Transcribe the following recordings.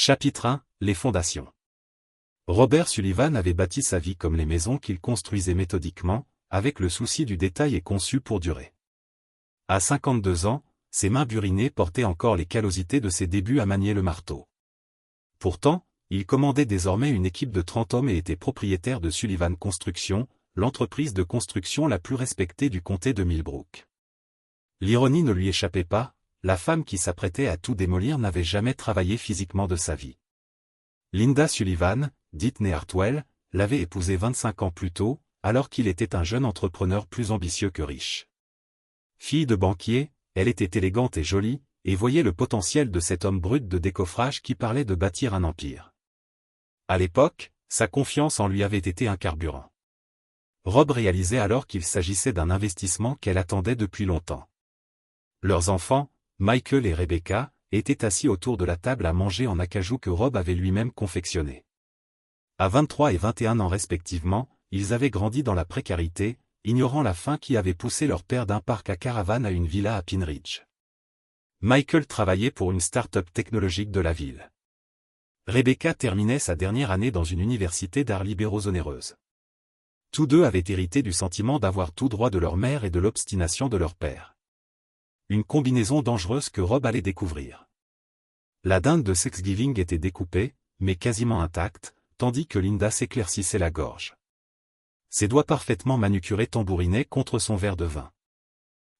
Chapitre 1 – Les fondations. Robert Sullivan avait bâti sa vie comme les maisons qu'il construisait méthodiquement, avec le souci du détail et conçu pour durer. À 52 ans, ses mains burinées portaient encore les callosités de ses débuts à manier le marteau. Pourtant, il commandait désormais une équipe de 30 hommes et était propriétaire de Sullivan Construction, l'entreprise de construction la plus respectée du comté de Millbrook. L'ironie ne lui échappait pas, la femme qui s'apprêtait à tout démolir n'avait jamais travaillé physiquement de sa vie. Linda Sullivan, dite née Hartwell, l'avait épousé 25 ans plus tôt, alors qu'il était un jeune entrepreneur plus ambitieux que riche. Fille de banquier, elle était élégante et jolie, et voyait le potentiel de cet homme brut de décoffrage qui parlait de bâtir un empire. À l'époque, sa confiance en lui avait été un carburant. Rob réalisait alors qu'il s'agissait d'un investissement qu'elle attendait depuis longtemps. Leurs enfants, Michael et Rebecca, étaient assis autour de la table à manger en acajou que Rob avait lui-même confectionné. À 23 et 21 ans respectivement, ils avaient grandi dans la précarité, ignorant la faim qui avait poussé leur père d'un parc à caravane à une villa à Pine Ridge. Michael travaillait pour une start-up technologique de la ville. Rebecca terminait sa dernière année dans une université d'arts libéraux onéreuse. Tous deux avaient hérité du sentiment d'avoir tout droit de leur mère et de l'obstination de leur père. Une combinaison dangereuse que Rob allait découvrir. La dinde de Thanksgiving était découpée, mais quasiment intacte, tandis que Linda s'éclaircissait la gorge. Ses doigts parfaitement manucurés tambourinaient contre son verre de vin.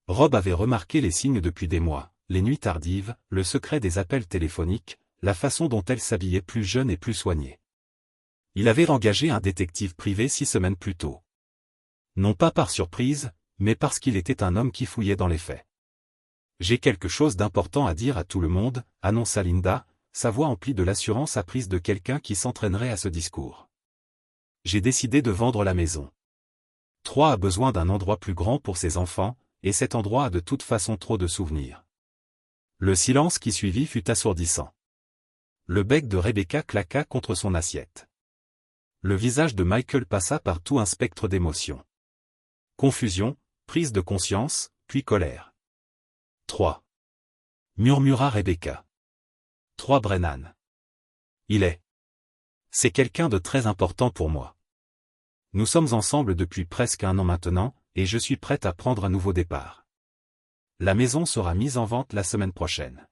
Rob avait remarqué les signes depuis des mois, les nuits tardives, le secret des appels téléphoniques, la façon dont elle s'habillait plus jeune et plus soignée. Il avait engagé un détective privé 6 semaines plus tôt. Non pas par surprise, mais parce qu'il était un homme qui fouillait dans les faits. « J'ai quelque chose d'important à dire à tout le monde », annonça Linda, sa voix emplie de l'assurance apprise de quelqu'un qui s'entraînerait à ce discours. « J'ai décidé de vendre la maison. Troy a besoin d'un endroit plus grand pour ses enfants, et cet endroit a de toute façon trop de souvenirs. » Le silence qui suivit fut assourdissant. Le bec de Rebecca claqua contre son assiette. Le visage de Michael passa par tout un spectre d'émotions. Confusion, prise de conscience, puis colère. 3. Murmura Rebecca. 3 Brennan. C'est quelqu'un de très important pour moi. Nous sommes ensemble depuis presque 1 an maintenant, et je suis prête à prendre un nouveau départ. La maison sera mise en vente la semaine prochaine.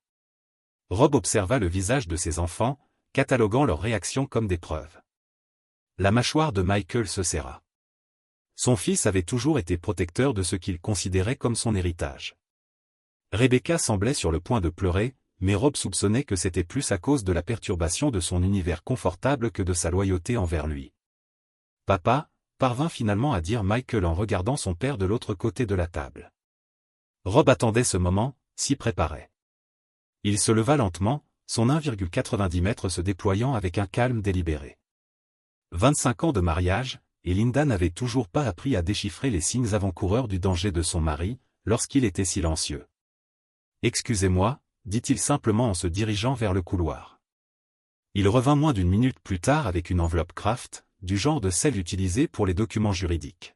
Rob observa le visage de ses enfants, cataloguant leurs réactions comme des preuves. La mâchoire de Michael se serra. Son fils avait toujours été protecteur de ce qu'il considérait comme son héritage. Rebecca semblait sur le point de pleurer, mais Rob soupçonnait que c'était plus à cause de la perturbation de son univers confortable que de sa loyauté envers lui. « Papa », parvint finalement à dire Michael en regardant son père de l'autre côté de la table. Rob attendait ce moment, s'y préparait. Il se leva lentement, son 1,90 m se déployant avec un calme délibéré. 25 ans de mariage, et Linda n'avait toujours pas appris à déchiffrer les signes avant-coureurs du danger de son mari, lorsqu'il était silencieux. « Excusez-moi », dit-il simplement en se dirigeant vers le couloir. Il revint moins d'1 minute plus tard avec une enveloppe Kraft, du genre de celle utilisée pour les documents juridiques.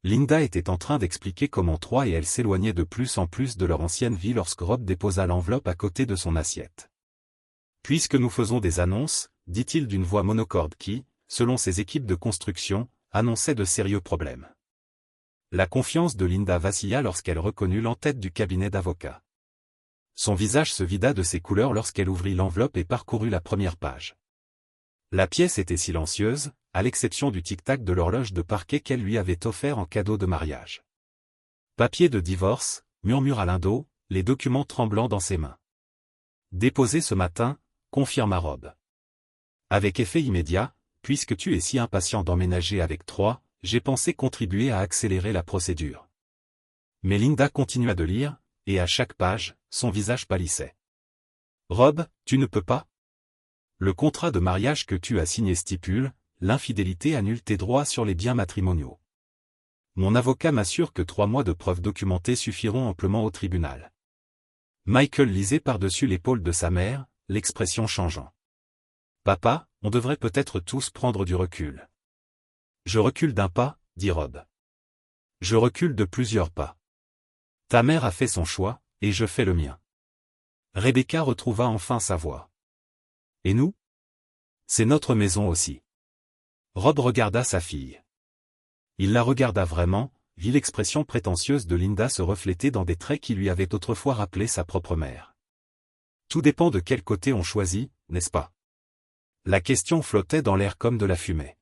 Linda était en train d'expliquer comment Troy et elle s'éloignaient de plus en plus de leur ancienne vie lorsque Rob déposa l'enveloppe à côté de son assiette. « Puisque nous faisons des annonces », dit-il d'une voix monocorde qui, selon ses équipes de construction, annonçait de sérieux problèmes. La confiance de Linda vacilla lorsqu'elle reconnut l'entête du cabinet d'avocats. Son visage se vida de ses couleurs lorsqu'elle ouvrit l'enveloppe et parcourut la première page. La pièce était silencieuse, à l'exception du tic-tac de l'horloge de parquet qu'elle lui avait offert en cadeau de mariage. « Papier de divorce », murmura Lindo, les documents tremblants dans ses mains. « Déposé ce matin », confirma Rob. « Avec effet immédiat, puisque tu es si impatient d'emménager avec Troy, j'ai pensé contribuer à accélérer la procédure. » Mais Linda continua de lire, et à chaque page, son visage pâlissait. « Rob, tu ne peux pas ? Le contrat de mariage que tu as signé stipule, l'infidélité annule tes droits sur les biens matrimoniaux. Mon avocat m'assure que 3 mois de preuves documentées suffiront amplement au tribunal. » Michael lisait par-dessus l'épaule de sa mère, l'expression changeant. « Papa, on devrait peut-être tous prendre du recul. » « Je recule d'1 pas, dit Rob. « Je recule de plusieurs pas. Ta mère a fait son choix, et je fais le mien. » Rebecca retrouva enfin sa voix. Et nous? C'est notre maison aussi. Rob regarda sa fille. Il la regarda vraiment, vit l'expression prétentieuse de Linda se refléter dans des traits qui lui avaient autrefois rappelé sa propre mère. Tout dépend de quel côté on choisit, n'est-ce pas? La question flottait dans l'air comme de la fumée.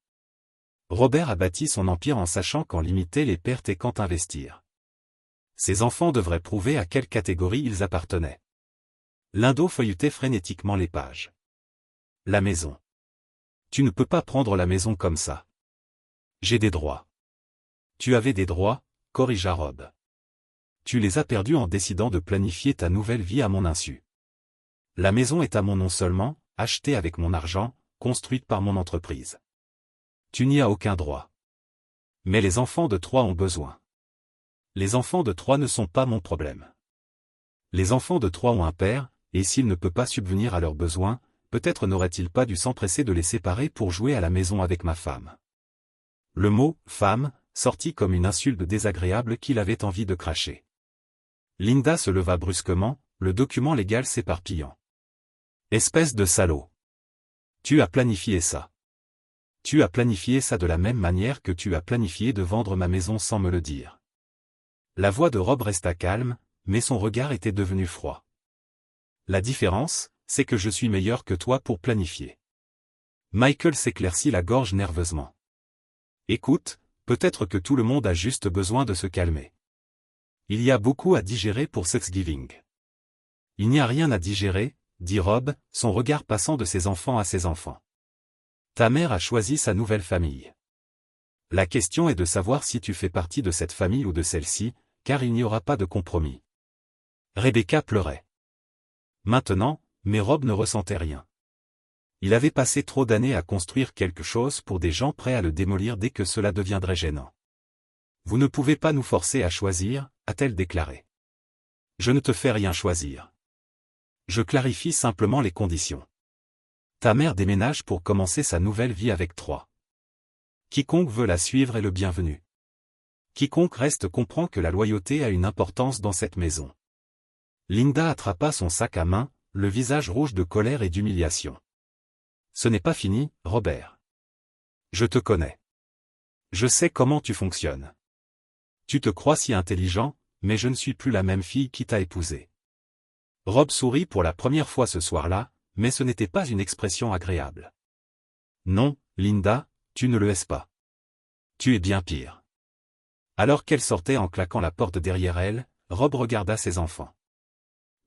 Robert a bâti son empire en sachant quand limiter les pertes et quand investir. Ses enfants devraient prouver à quelle catégorie ils appartenaient. Lindo feuilletait frénétiquement les pages. La maison. Tu ne peux pas prendre la maison comme ça. J'ai des droits. Tu avais des droits, corrigea Rob. Tu les as perdus en décidant de planifier ta nouvelle vie à mon insu. La maison est à mon nom seulement, achetée avec mon argent, construite par mon entreprise. Tu n'y as aucun droit. Mais les enfants de Troie ont besoin. Les enfants de Troie ne sont pas mon problème. Les enfants de Troie ont un père, et s'il ne peut pas subvenir à leurs besoins, peut-être n'aurait-il pas dû s'empresser de les séparer pour jouer à la maison avec ma femme. Le mot « femme » sortit comme une insulte désagréable qu'il avait envie de cracher. Linda se leva brusquement, le document légal s'éparpillant. « Espèce de salaud. Tu as planifié ça. Tu as planifié ça de la même manière que tu as planifié de vendre ma maison sans me le dire. » La voix de Rob resta calme, mais son regard était devenu froid. « La différence, c'est que je suis meilleur que toi pour planifier. » Michael s'éclaircit la gorge nerveusement. « Écoute, peut-être que tout le monde a juste besoin de se calmer. Il y a beaucoup à digérer pour Thanksgiving. » « Il n'y a rien à digérer, » dit Rob, son regard passant de ses enfants à ses enfants. « Ta mère a choisi sa nouvelle famille. La question est de savoir si tu fais partie de cette famille ou de celle-ci, car il n'y aura pas de compromis. » Rebecca pleurait. Maintenant, mais Rob ne ressentait rien. Il avait passé trop d'années à construire quelque chose pour des gens prêts à le démolir dès que cela deviendrait gênant. « Vous ne pouvez pas nous forcer à choisir, » a-t-elle déclaré. « Je ne te fais rien choisir. Je clarifie simplement les conditions. Ta mère déménage pour commencer sa nouvelle vie avec Troie. Quiconque veut la suivre est le bienvenu. Quiconque reste comprend que la loyauté a une importance dans cette maison. » Linda attrapa son sac à main, le visage rouge de colère et d'humiliation. « Ce n'est pas fini, Robert. Je te connais. Je sais comment tu fonctionnes. Tu te crois si intelligent, mais je ne suis plus la même fille qui t'a épousé. » Rob sourit pour la première fois ce soir-là, mais ce n'était pas une expression agréable. « Non, Linda, tu ne le es pas. Tu es bien pire. » Alors qu'elle sortait en claquant la porte derrière elle, Rob regarda ses enfants.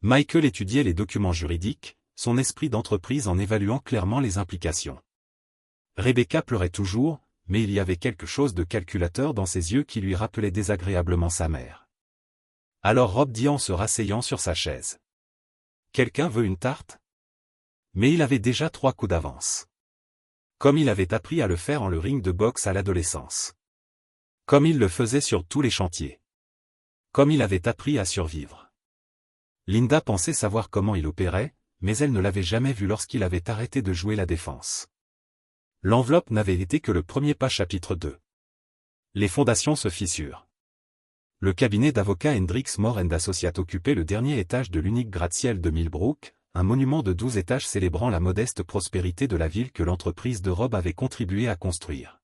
Michael étudiait les documents juridiques, son esprit d'entreprise en évaluant clairement les implications. Rebecca pleurait toujours, mais il y avait quelque chose de calculateur dans ses yeux qui lui rappelait désagréablement sa mère. Alors Rob dit en se rasseyant sur sa chaise. « Quelqu'un veut une tarte ?» Mais il avait déjà 3 coups d'avance. Comme il avait appris à le faire en le ring de boxe à l'adolescence. Comme il le faisait sur tous les chantiers. Comme il avait appris à survivre. Linda pensait savoir comment il opérait, mais elle ne l'avait jamais vu lorsqu'il avait arrêté de jouer la défense. L'enveloppe n'avait été que le premier pas chapitre 2. Les fondations se fissurent. Le cabinet d'avocats Hendricks More & Associates occupait le dernier étage de l'unique gratte-ciel de Millbrook, un monument de 12 étages célébrant la modeste prospérité de la ville que l'entreprise de Rob avait contribué à construire.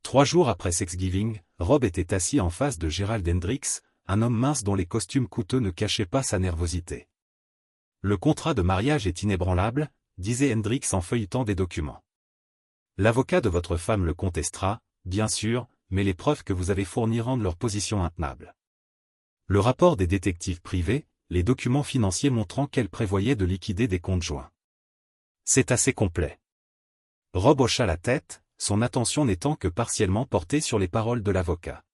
3 jours après Thanksgiving, Rob était assis en face de Gerald Hendricks, un homme mince dont les costumes coûteux ne cachaient pas sa nervosité. « Le contrat de mariage est inébranlable, » disait Hendricks en feuilletant des documents. « L'avocat de votre femme le contestera, bien sûr, mais les preuves que vous avez fournies rendent leur position intenable. Le rapport des détectives privés, les documents financiers montrant qu'elle prévoyait de liquider des comptes joints. C'est assez complet. » Rob hocha la tête, son attention n'étant que partiellement portée sur les paroles de l'avocat.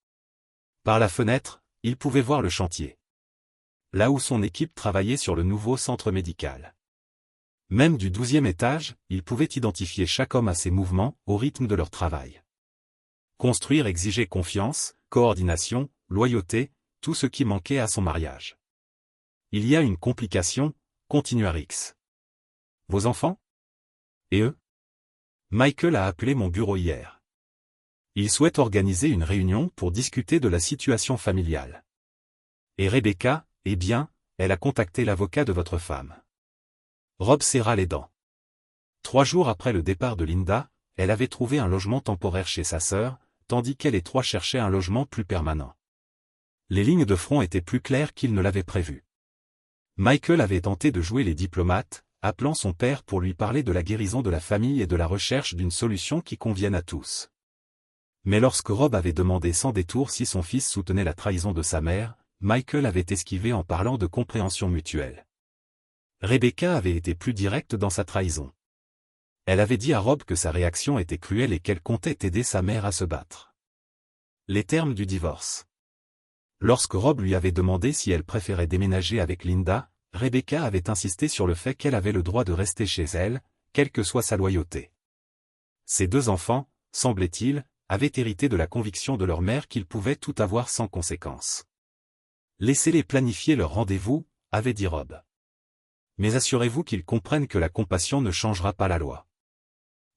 Par la fenêtre, il pouvait voir le chantier. Là où son équipe travaillait sur le nouveau centre médical. Même du 12e étage, il pouvait identifier chaque homme à ses mouvements, au rythme de leur travail. Construire exigeait confiance, coordination, loyauté, tout ce qui manquait à son mariage. Il y a une complication, continua Rix. Vos enfants? Et eux? Michael a appelé mon bureau hier. Il souhaite organiser une réunion pour discuter de la situation familiale. Et Rebecca, eh bien, elle a contacté l'avocat de votre femme. Rob serra les dents. 3 jours après le départ de Linda, elle avait trouvé un logement temporaire chez sa sœur, tandis qu'elle et Troy cherchaient un logement plus permanent. Les lignes de front étaient plus claires qu'ils ne l'avaient prévu. Michael avait tenté de jouer les diplomates, appelant son père pour lui parler de la guérison de la famille et de la recherche d'une solution qui convienne à tous. Mais lorsque Rob avait demandé sans détour si son fils soutenait la trahison de sa mère, Michael avait esquivé en parlant de compréhension mutuelle. Rebecca avait été plus directe dans sa trahison. Elle avait dit à Rob que sa réaction était cruelle et qu'elle comptait aider sa mère à se battre. Les termes du divorce. Lorsque Rob lui avait demandé si elle préférait déménager avec Linda, Rebecca avait insisté sur le fait qu'elle avait le droit de rester chez elle, quelle que soit sa loyauté. Ses 2 enfants, semblait-il, avaient hérité de la conviction de leur mère qu'ils pouvaient tout avoir sans conséquence. Laissez-les planifier leur rendez-vous, avait dit Rob. Mais assurez-vous qu'ils comprennent que la compassion ne changera pas la loi.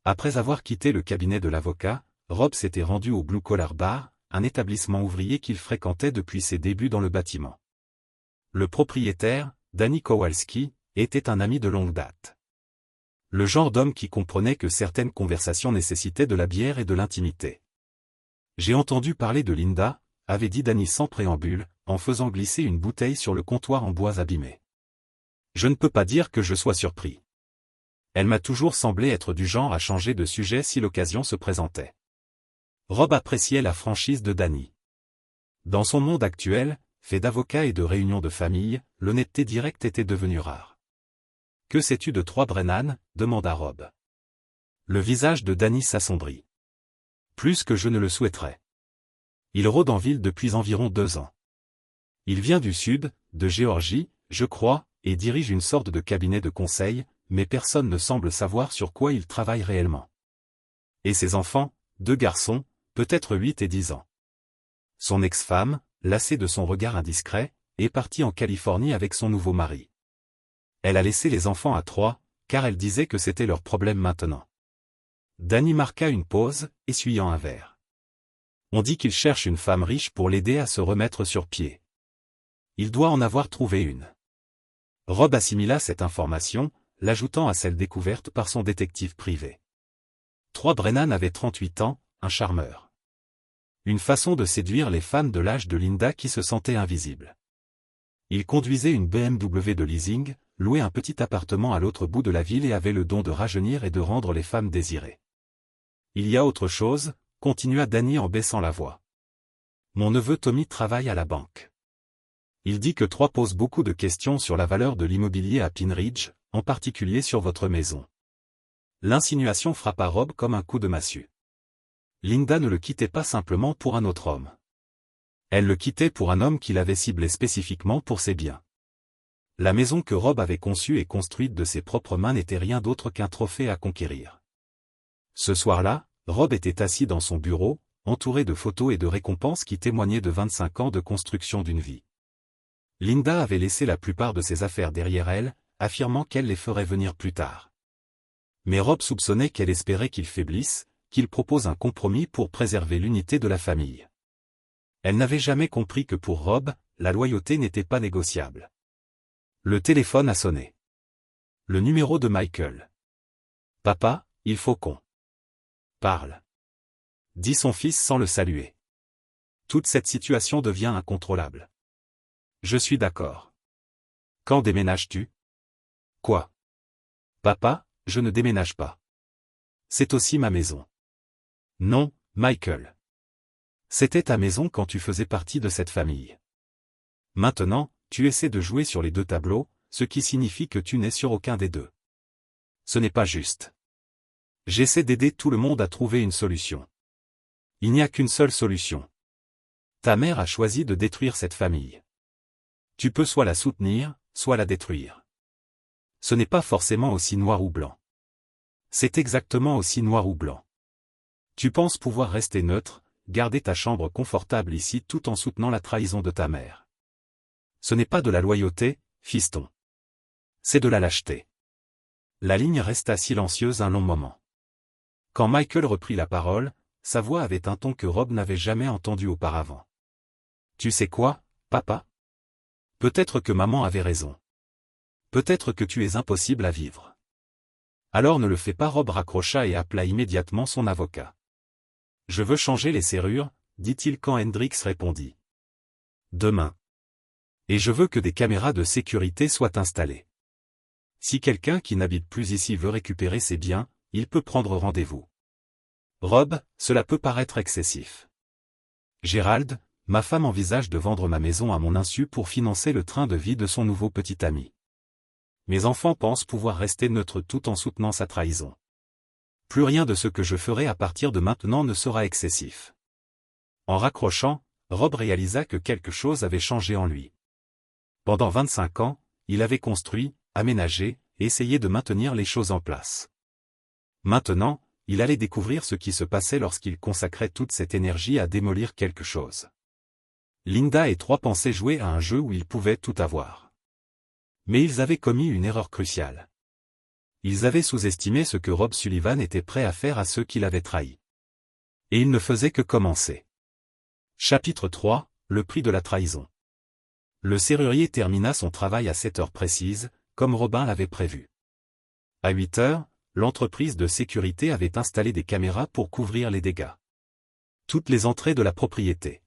Après avoir quitté le cabinet de l'avocat, Rob s'était rendu au Blue Collar Bar, un établissement ouvrier qu'il fréquentait depuis ses débuts dans le bâtiment. Le propriétaire, Danny Kowalski, était un ami de longue date. Le genre d'homme qui comprenait que certaines conversations nécessitaient de la bière et de l'intimité. J'ai entendu parler de Linda, avait dit Danny sans préambule, en faisant glisser une bouteille sur le comptoir en bois abîmé. Je ne peux pas dire que je sois surpris. Elle m'a toujours semblé être du genre à changer de sujet si l'occasion se présentait. Rob appréciait la franchise de Danny. Dans son monde actuel, fait d'avocats et de réunions de famille, l'honnêteté directe était devenue rare. « Que sais-tu de Troy Brennan » demanda Rob. Le visage de Danny s'assombrit. Plus que je ne le souhaiterais. Il rôde en ville depuis environ 2 ans. Il vient du sud, de Géorgie, je crois, et dirige une sorte de cabinet de conseil, mais personne ne semble savoir sur quoi il travaille réellement. Et ses enfants, 2 garçons, peut-être 8 et 10 ans. Son ex-femme, lassée de son regard indiscret, est partie en Californie avec son nouveau mari. Elle a laissé les enfants à Troy, car elle disait que c'était leur problème maintenant. Danny marqua une pause, essuyant un verre. On dit qu'il cherche une femme riche pour l'aider à se remettre sur pied. Il doit en avoir trouvé une. Rob assimila cette information, l'ajoutant à celle découverte par son détective privé. Troy Brennan avait 38 ans, un charmeur. Une façon de séduire les femmes de l'âge de Linda qui se sentaient invisibles. Il conduisait une BMW de leasing, louait un petit appartement à l'autre bout de la ville et avait le don de rajeunir et de rendre les femmes désirées. Il y a autre chose, continua Danny en baissant la voix. Mon neveu Tommy travaille à la banque. Il dit que Troy pose beaucoup de questions sur la valeur de l'immobilier à Pine Ridge, en particulier sur votre maison. L'insinuation frappa Rob comme un coup de massue. Linda ne le quittait pas simplement pour un autre homme. Elle le quittait pour un homme qu'il avait ciblé spécifiquement pour ses biens. La maison que Rob avait conçue et construite de ses propres mains n'était rien d'autre qu'un trophée à conquérir. Ce soir-là, Rob était assis dans son bureau, entouré de photos et de récompenses qui témoignaient de 25 ans de construction d'une vie. Linda avait laissé la plupart de ses affaires derrière elle, affirmant qu'elle les ferait venir plus tard. Mais Rob soupçonnait qu'elle espérait qu'il faiblisse, qu'il propose un compromis pour préserver l'unité de la famille. Elle n'avait jamais compris que pour Rob, la loyauté n'était pas négociable. Le téléphone a sonné. Le numéro de Michael. « Papa, il faut qu'on parle. » dit son fils sans le saluer. Toute cette situation devient incontrôlable. Je suis d'accord. Quand déménages-tu? Quoi? Papa, je ne déménage pas. C'est aussi ma maison. Non, Michael. C'était ta maison quand tu faisais partie de cette famille. Maintenant, tu essaies de jouer sur les 2 tableaux, ce qui signifie que tu n'es sur aucun des 2. Ce n'est pas juste. J'essaie d'aider tout le monde à trouver une solution. Il n'y a qu'une seule solution. Ta mère a choisi de détruire cette famille. Tu peux soit la soutenir, soit la détruire. Ce n'est pas forcément aussi noir ou blanc. C'est exactement aussi noir ou blanc. Tu penses pouvoir rester neutre, garder ta chambre confortable ici tout en soutenant la trahison de ta mère. Ce n'est pas de la loyauté, fiston. C'est de la lâcheté. La ligne resta silencieuse un long moment. Quand Michael reprit la parole, sa voix avait un ton que Rob n'avait jamais entendu auparavant. Tu sais quoi, papa? Peut-être que maman avait raison. Peut-être que tu es impossible à vivre. Alors ne le fais pas. Rob raccrocha et appela immédiatement son avocat. Je veux changer les serrures, dit-il quand Hendrix répondit. Demain. Et je veux que des caméras de sécurité soient installées. Si quelqu'un qui n'habite plus ici veut récupérer ses biens, il peut prendre rendez-vous. Rob, cela peut paraître excessif. Gérald, ma femme envisage de vendre ma maison à mon insu pour financer le train de vie de son nouveau petit ami. Mes enfants pensent pouvoir rester neutres tout en soutenant sa trahison. Plus rien de ce que je ferai à partir de maintenant ne sera excessif. En raccrochant, Rob réalisa que quelque chose avait changé en lui. Pendant 25 ans, il avait construit, aménagé, et essayé de maintenir les choses en place. Maintenant, il allait découvrir ce qui se passait lorsqu'il consacrait toute cette énergie à démolir quelque chose. Linda et trois pensaient jouer à un jeu où ils pouvaient tout avoir. Mais ils avaient commis une erreur cruciale. Ils avaient sous-estimé ce que Rob Sullivan était prêt à faire à ceux qui l'avaient trahi. Et il ne faisait que commencer. Chapitre 3, le prix de la trahison. Le serrurier termina son travail à 7 heures précises, comme Robin l'avait prévu. À 8 heures, l'entreprise de sécurité avait installé des caméras pour couvrir les dégâts. Toutes les entrées de la propriété.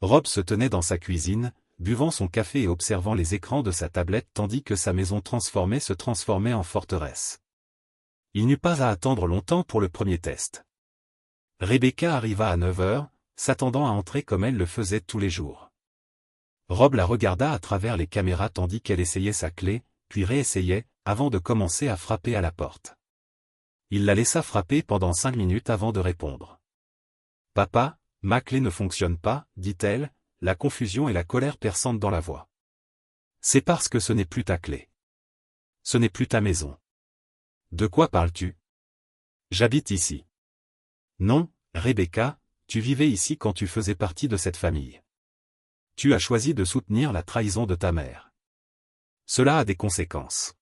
Rob se tenait dans sa cuisine, buvant son café et observant les écrans de sa tablette tandis que sa maison transformée se transformait en forteresse. Il n'eut pas à attendre longtemps pour le premier test. Rebecca arriva à 9 heures, s'attendant à entrer comme elle le faisait tous les jours. Rob la regarda à travers les caméras tandis qu'elle essayait sa clé, puis réessayait, avant de commencer à frapper à la porte. Il la laissa frapper pendant 5 minutes avant de répondre. « Papa, ma clé ne fonctionne pas, dit-elle, la confusion et la colère perçantes dans la voix. C'est parce que ce n'est plus ta clé. Ce n'est plus ta maison. De quoi parles-tu? J'habite ici. Non, Rebecca, tu vivais ici quand tu faisais partie de cette famille. Tu as choisi de soutenir la trahison de ta mère. Cela a des conséquences.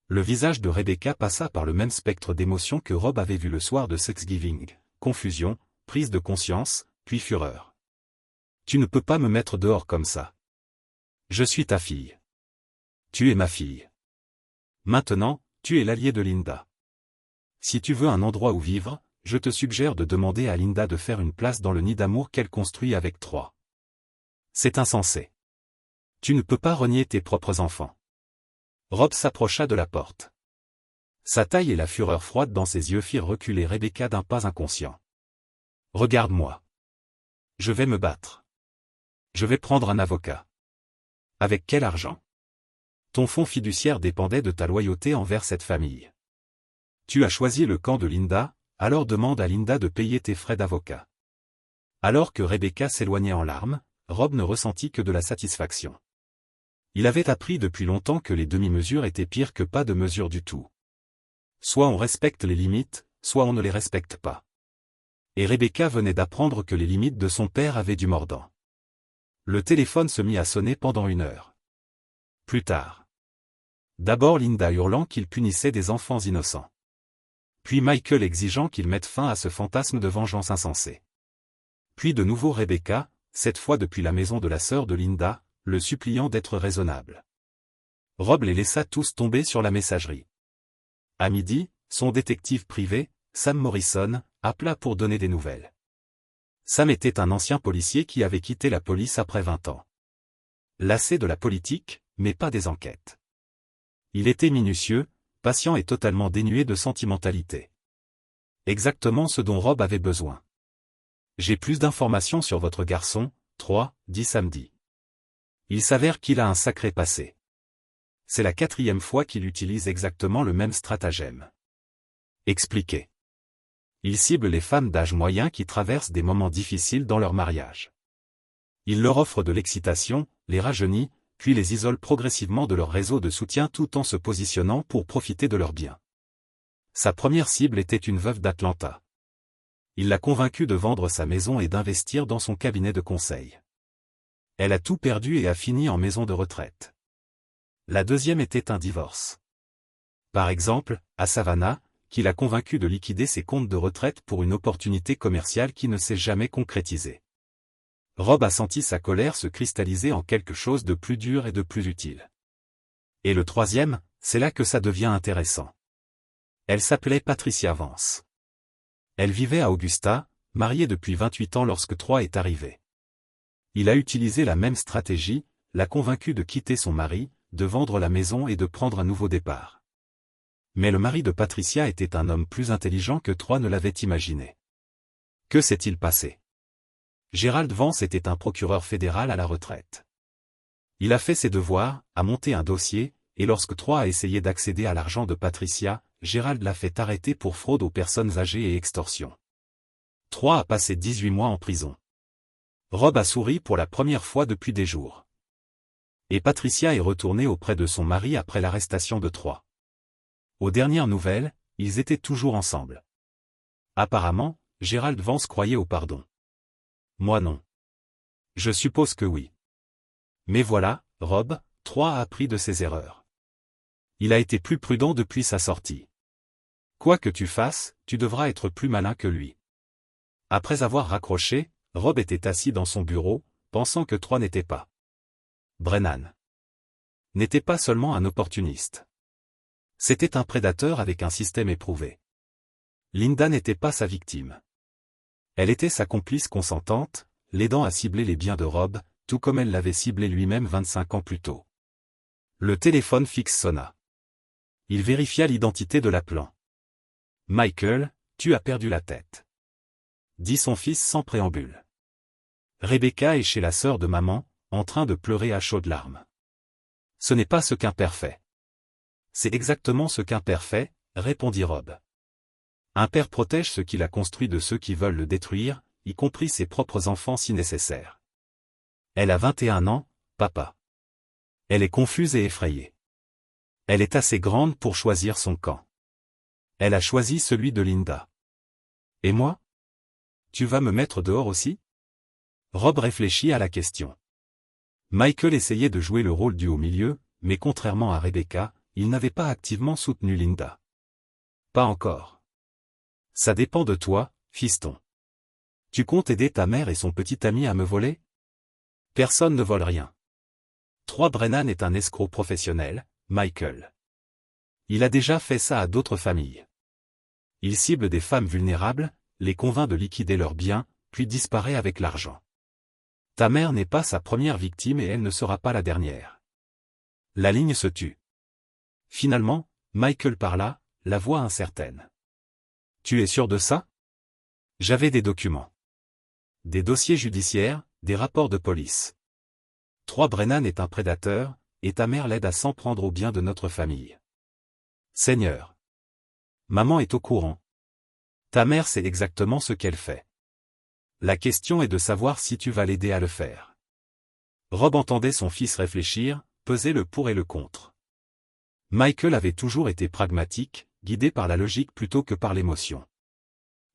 Le visage de Rebecca passa par le même spectre d'émotions que Rob avait vu le soir de Thanksgiving, confusion, prise de conscience, puis fureur. Tu ne peux pas me mettre dehors comme ça. Je suis ta fille. Tu es ma fille. Maintenant, tu es l'allié de Linda. Si tu veux un endroit où vivre, je te suggère de demander à Linda de faire une place dans le nid d'amour qu'elle construit avec Troy. C'est insensé. Tu ne peux pas renier tes propres enfants. Rob s'approcha de la porte. Sa taille et la fureur froide dans ses yeux firent reculer Rebecca d'un pas inconscient. Regarde-moi. Je vais me battre. Je vais prendre un avocat. Avec quel argent? Ton fonds fiduciaire dépendait de ta loyauté envers cette famille. Tu as choisi le camp de Linda, alors demande à Linda de payer tes frais d'avocat. Alors que Rebecca s'éloignait en larmes, Rob ne ressentit que de la satisfaction. Il avait appris depuis longtemps que les demi-mesures étaient pires que pas de mesure du tout. Soit on respecte les limites, soit on ne les respecte pas. Et Rebecca venait d'apprendre que les limites de son père avaient du mordant. Le téléphone se mit à sonner pendant 1 heure. Plus tard. D'abord Linda hurlant qu'il punissait des enfants innocents. Puis Michael exigeant qu'il mette fin à ce fantasme de vengeance insensé. Puis de nouveau Rebecca, cette fois depuis la maison de la sœur de Linda, le suppliant d'être raisonnable. Rob les laissa tous tomber sur la messagerie. À midi, son détective privé, Sam Morrison, appela pour donner des nouvelles. Sam était un ancien policier qui avait quitté la police après 20 ans. Lassé de la politique, mais pas des enquêtes. Il était minutieux, patient et totalement dénué de sentimentalité. Exactement ce dont Rob avait besoin. J'ai plus d'informations sur votre garçon, Troy, dit samedi. Il s'avère qu'il a un sacré passé. C'est la 4e fois qu'il utilise exactement le même stratagème. Expliquez. Il cible les femmes d'âge moyen qui traversent des moments difficiles dans leur mariage. Il leur offre de l'excitation, les rajeunit, puis les isole progressivement de leur réseau de soutien tout en se positionnant pour profiter de leurs biens. Sa première cible était une veuve d'Atlanta. Il l'a convaincue de vendre sa maison et d'investir dans son cabinet de conseil. Elle a tout perdu et a fini en maison de retraite. La deuxième était un divorce. Par exemple, à Savannah, qu'il a convaincu de liquider ses comptes de retraite pour une opportunité commerciale qui ne s'est jamais concrétisée. Rob a senti sa colère se cristalliser en quelque chose de plus dur et de plus utile. Et le troisième, c'est là que ça devient intéressant. Elle s'appelait Patricia Vance. Elle vivait à Augusta, mariée depuis 28 ans lorsque Troy est arrivé. Il a utilisé la même stratégie, l'a convaincue de quitter son mari, de vendre la maison et de prendre un nouveau départ. Mais le mari de Patricia était un homme plus intelligent que Troy ne l'avait imaginé. Que s'est-il passé? Gerald Vance était un procureur fédéral à la retraite. Il a fait ses devoirs, a monté un dossier, et lorsque Troy a essayé d'accéder à l'argent de Patricia, Gerald l'a fait arrêter pour fraude aux personnes âgées et extorsion. Troy a passé 18 mois en prison. Rob a souri pour la première fois depuis des jours. Et Patricia est retournée auprès de son mari après l'arrestation de Troy. Aux dernières nouvelles, ils étaient toujours ensemble. Apparemment, Gerald Vance croyait au pardon. Moi non. Je suppose que oui. Mais voilà, Rob, Troy a appris de ses erreurs. Il a été plus prudent depuis sa sortie. Quoi que tu fasses, tu devras être plus malin que lui. Après avoir raccroché, Rob était assis dans son bureau, pensant que Troy n'était pas. Brennan n'était pas seulement un opportuniste. C'était un prédateur avec un système éprouvé. Linda n'était pas sa victime. Elle était sa complice consentante, l'aidant à cibler les biens de Rob, tout comme elle l'avait ciblé lui-même 25 ans plus tôt. Le téléphone fixe sonna. Il vérifia l'identité de l'appelant. « Michael, tu as perdu la tête. » dit son fils sans préambule. Rebecca est chez la sœur de maman, en train de pleurer à chaudes larmes. Ce n'est pas ce qu'un père fait. C'est exactement ce qu'un père fait, répondit Rob. Un père protège ce qu'il a construit de ceux qui veulent le détruire, y compris ses propres enfants si nécessaire. Elle a 21 ans, papa. Elle est confuse et effrayée. Elle est assez grande pour choisir son camp. Elle a choisi celui de Linda. Et moi? Tu vas me mettre dehors aussi? Rob réfléchit à la question. Michael essayait de jouer le rôle du haut milieu, mais contrairement à Rebecca, il n'avait pas activement soutenu Linda. Pas encore. Ça dépend de toi, fiston. Tu comptes aider ta mère et son petit ami à me voler? Personne ne vole rien. Troy Brennan est un escroc professionnel, Michael. Il a déjà fait ça à d'autres familles. Il cible des femmes vulnérables, les convainc de liquider leurs biens, puis disparaît avec l'argent. Ta mère n'est pas sa première victime et elle ne sera pas la dernière. La ligne se tut. Finalement, Michael parla, la voix incertaine. Tu es sûr de ça? J'avais des documents. Des dossiers judiciaires, des rapports de police. Troy Brennan est un prédateur, et ta mère l'aide à s'en prendre aux biens de notre famille. Seigneur. Maman est au courant. Ta mère sait exactement ce qu'elle fait. La question est de savoir si tu vas l'aider à le faire. Rob entendait son fils réfléchir, peser le pour et le contre. Michael avait toujours été pragmatique, guidé par la logique plutôt que par l'émotion.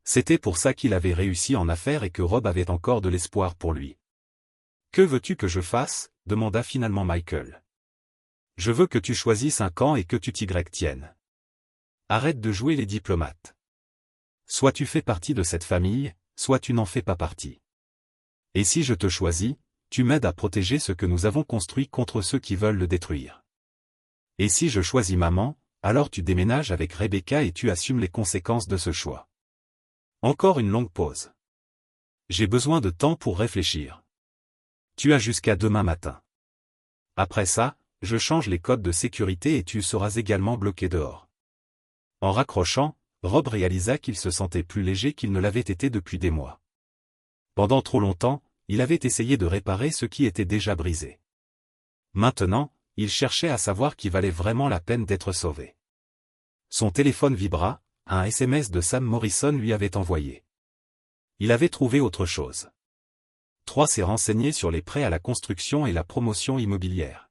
C'était pour ça qu'il avait réussi en affaires et que Rob avait encore de l'espoir pour lui. « Que veux-tu que je fasse ?» demanda finalement Michael. « Je veux que tu choisisses un camp et que tu t'y tiennes. Arrête de jouer les diplomates. Soit tu fais partie de cette famille, soit tu n'en fais pas partie. Et si je te choisis, tu m'aides à protéger ce que nous avons construit contre ceux qui veulent le détruire. Et si je choisis maman, alors tu déménages avec Rebecca et tu assumes les conséquences de ce choix. » Encore une longue pause. J'ai besoin de temps pour réfléchir. Tu as jusqu'à demain matin. Après ça, je change les codes de sécurité et tu seras également bloqué dehors. En raccrochant, Rob réalisa qu'il se sentait plus léger qu'il ne l'avait été depuis des mois. Pendant trop longtemps, il avait essayé de réparer ce qui était déjà brisé. Maintenant, il cherchait à savoir qui valait vraiment la peine d'être sauvé. Son téléphone vibra, un SMS de Sam Morrison lui avait envoyé. Il avait trouvé autre chose. Troy s'est renseigné sur les prêts à la construction et la promotion immobilière.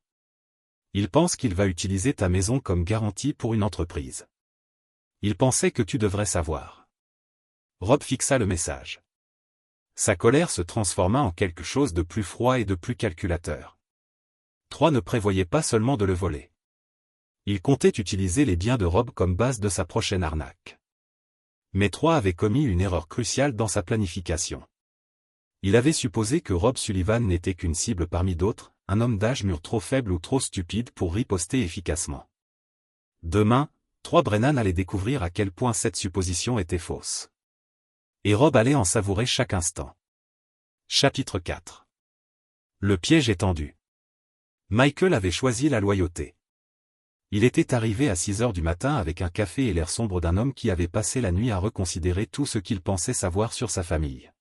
Il pense qu'il va utiliser ta maison comme garantie pour une entreprise. Il pensait que tu devrais savoir. Rob fixa le message. Sa colère se transforma en quelque chose de plus froid et de plus calculateur. Troy ne prévoyait pas seulement de le voler. Il comptait utiliser les biens de Rob comme base de sa prochaine arnaque. Mais Troy avait commis une erreur cruciale dans sa planification. Il avait supposé que Rob Sullivan n'était qu'une cible parmi d'autres, un homme d'âge mûr trop faible ou trop stupide pour riposter efficacement. Demain, Troy Brennan allait découvrir à quel point cette supposition était fausse. Et Rob allait en savourer chaque instant. Chapitre 4. Le piège est tendu. Michael avait choisi la loyauté. Il était arrivé à 6 heures du matin avec un café et l'air sombre d'un homme qui avait passé la nuit à reconsidérer tout ce qu'il pensait savoir sur sa famille.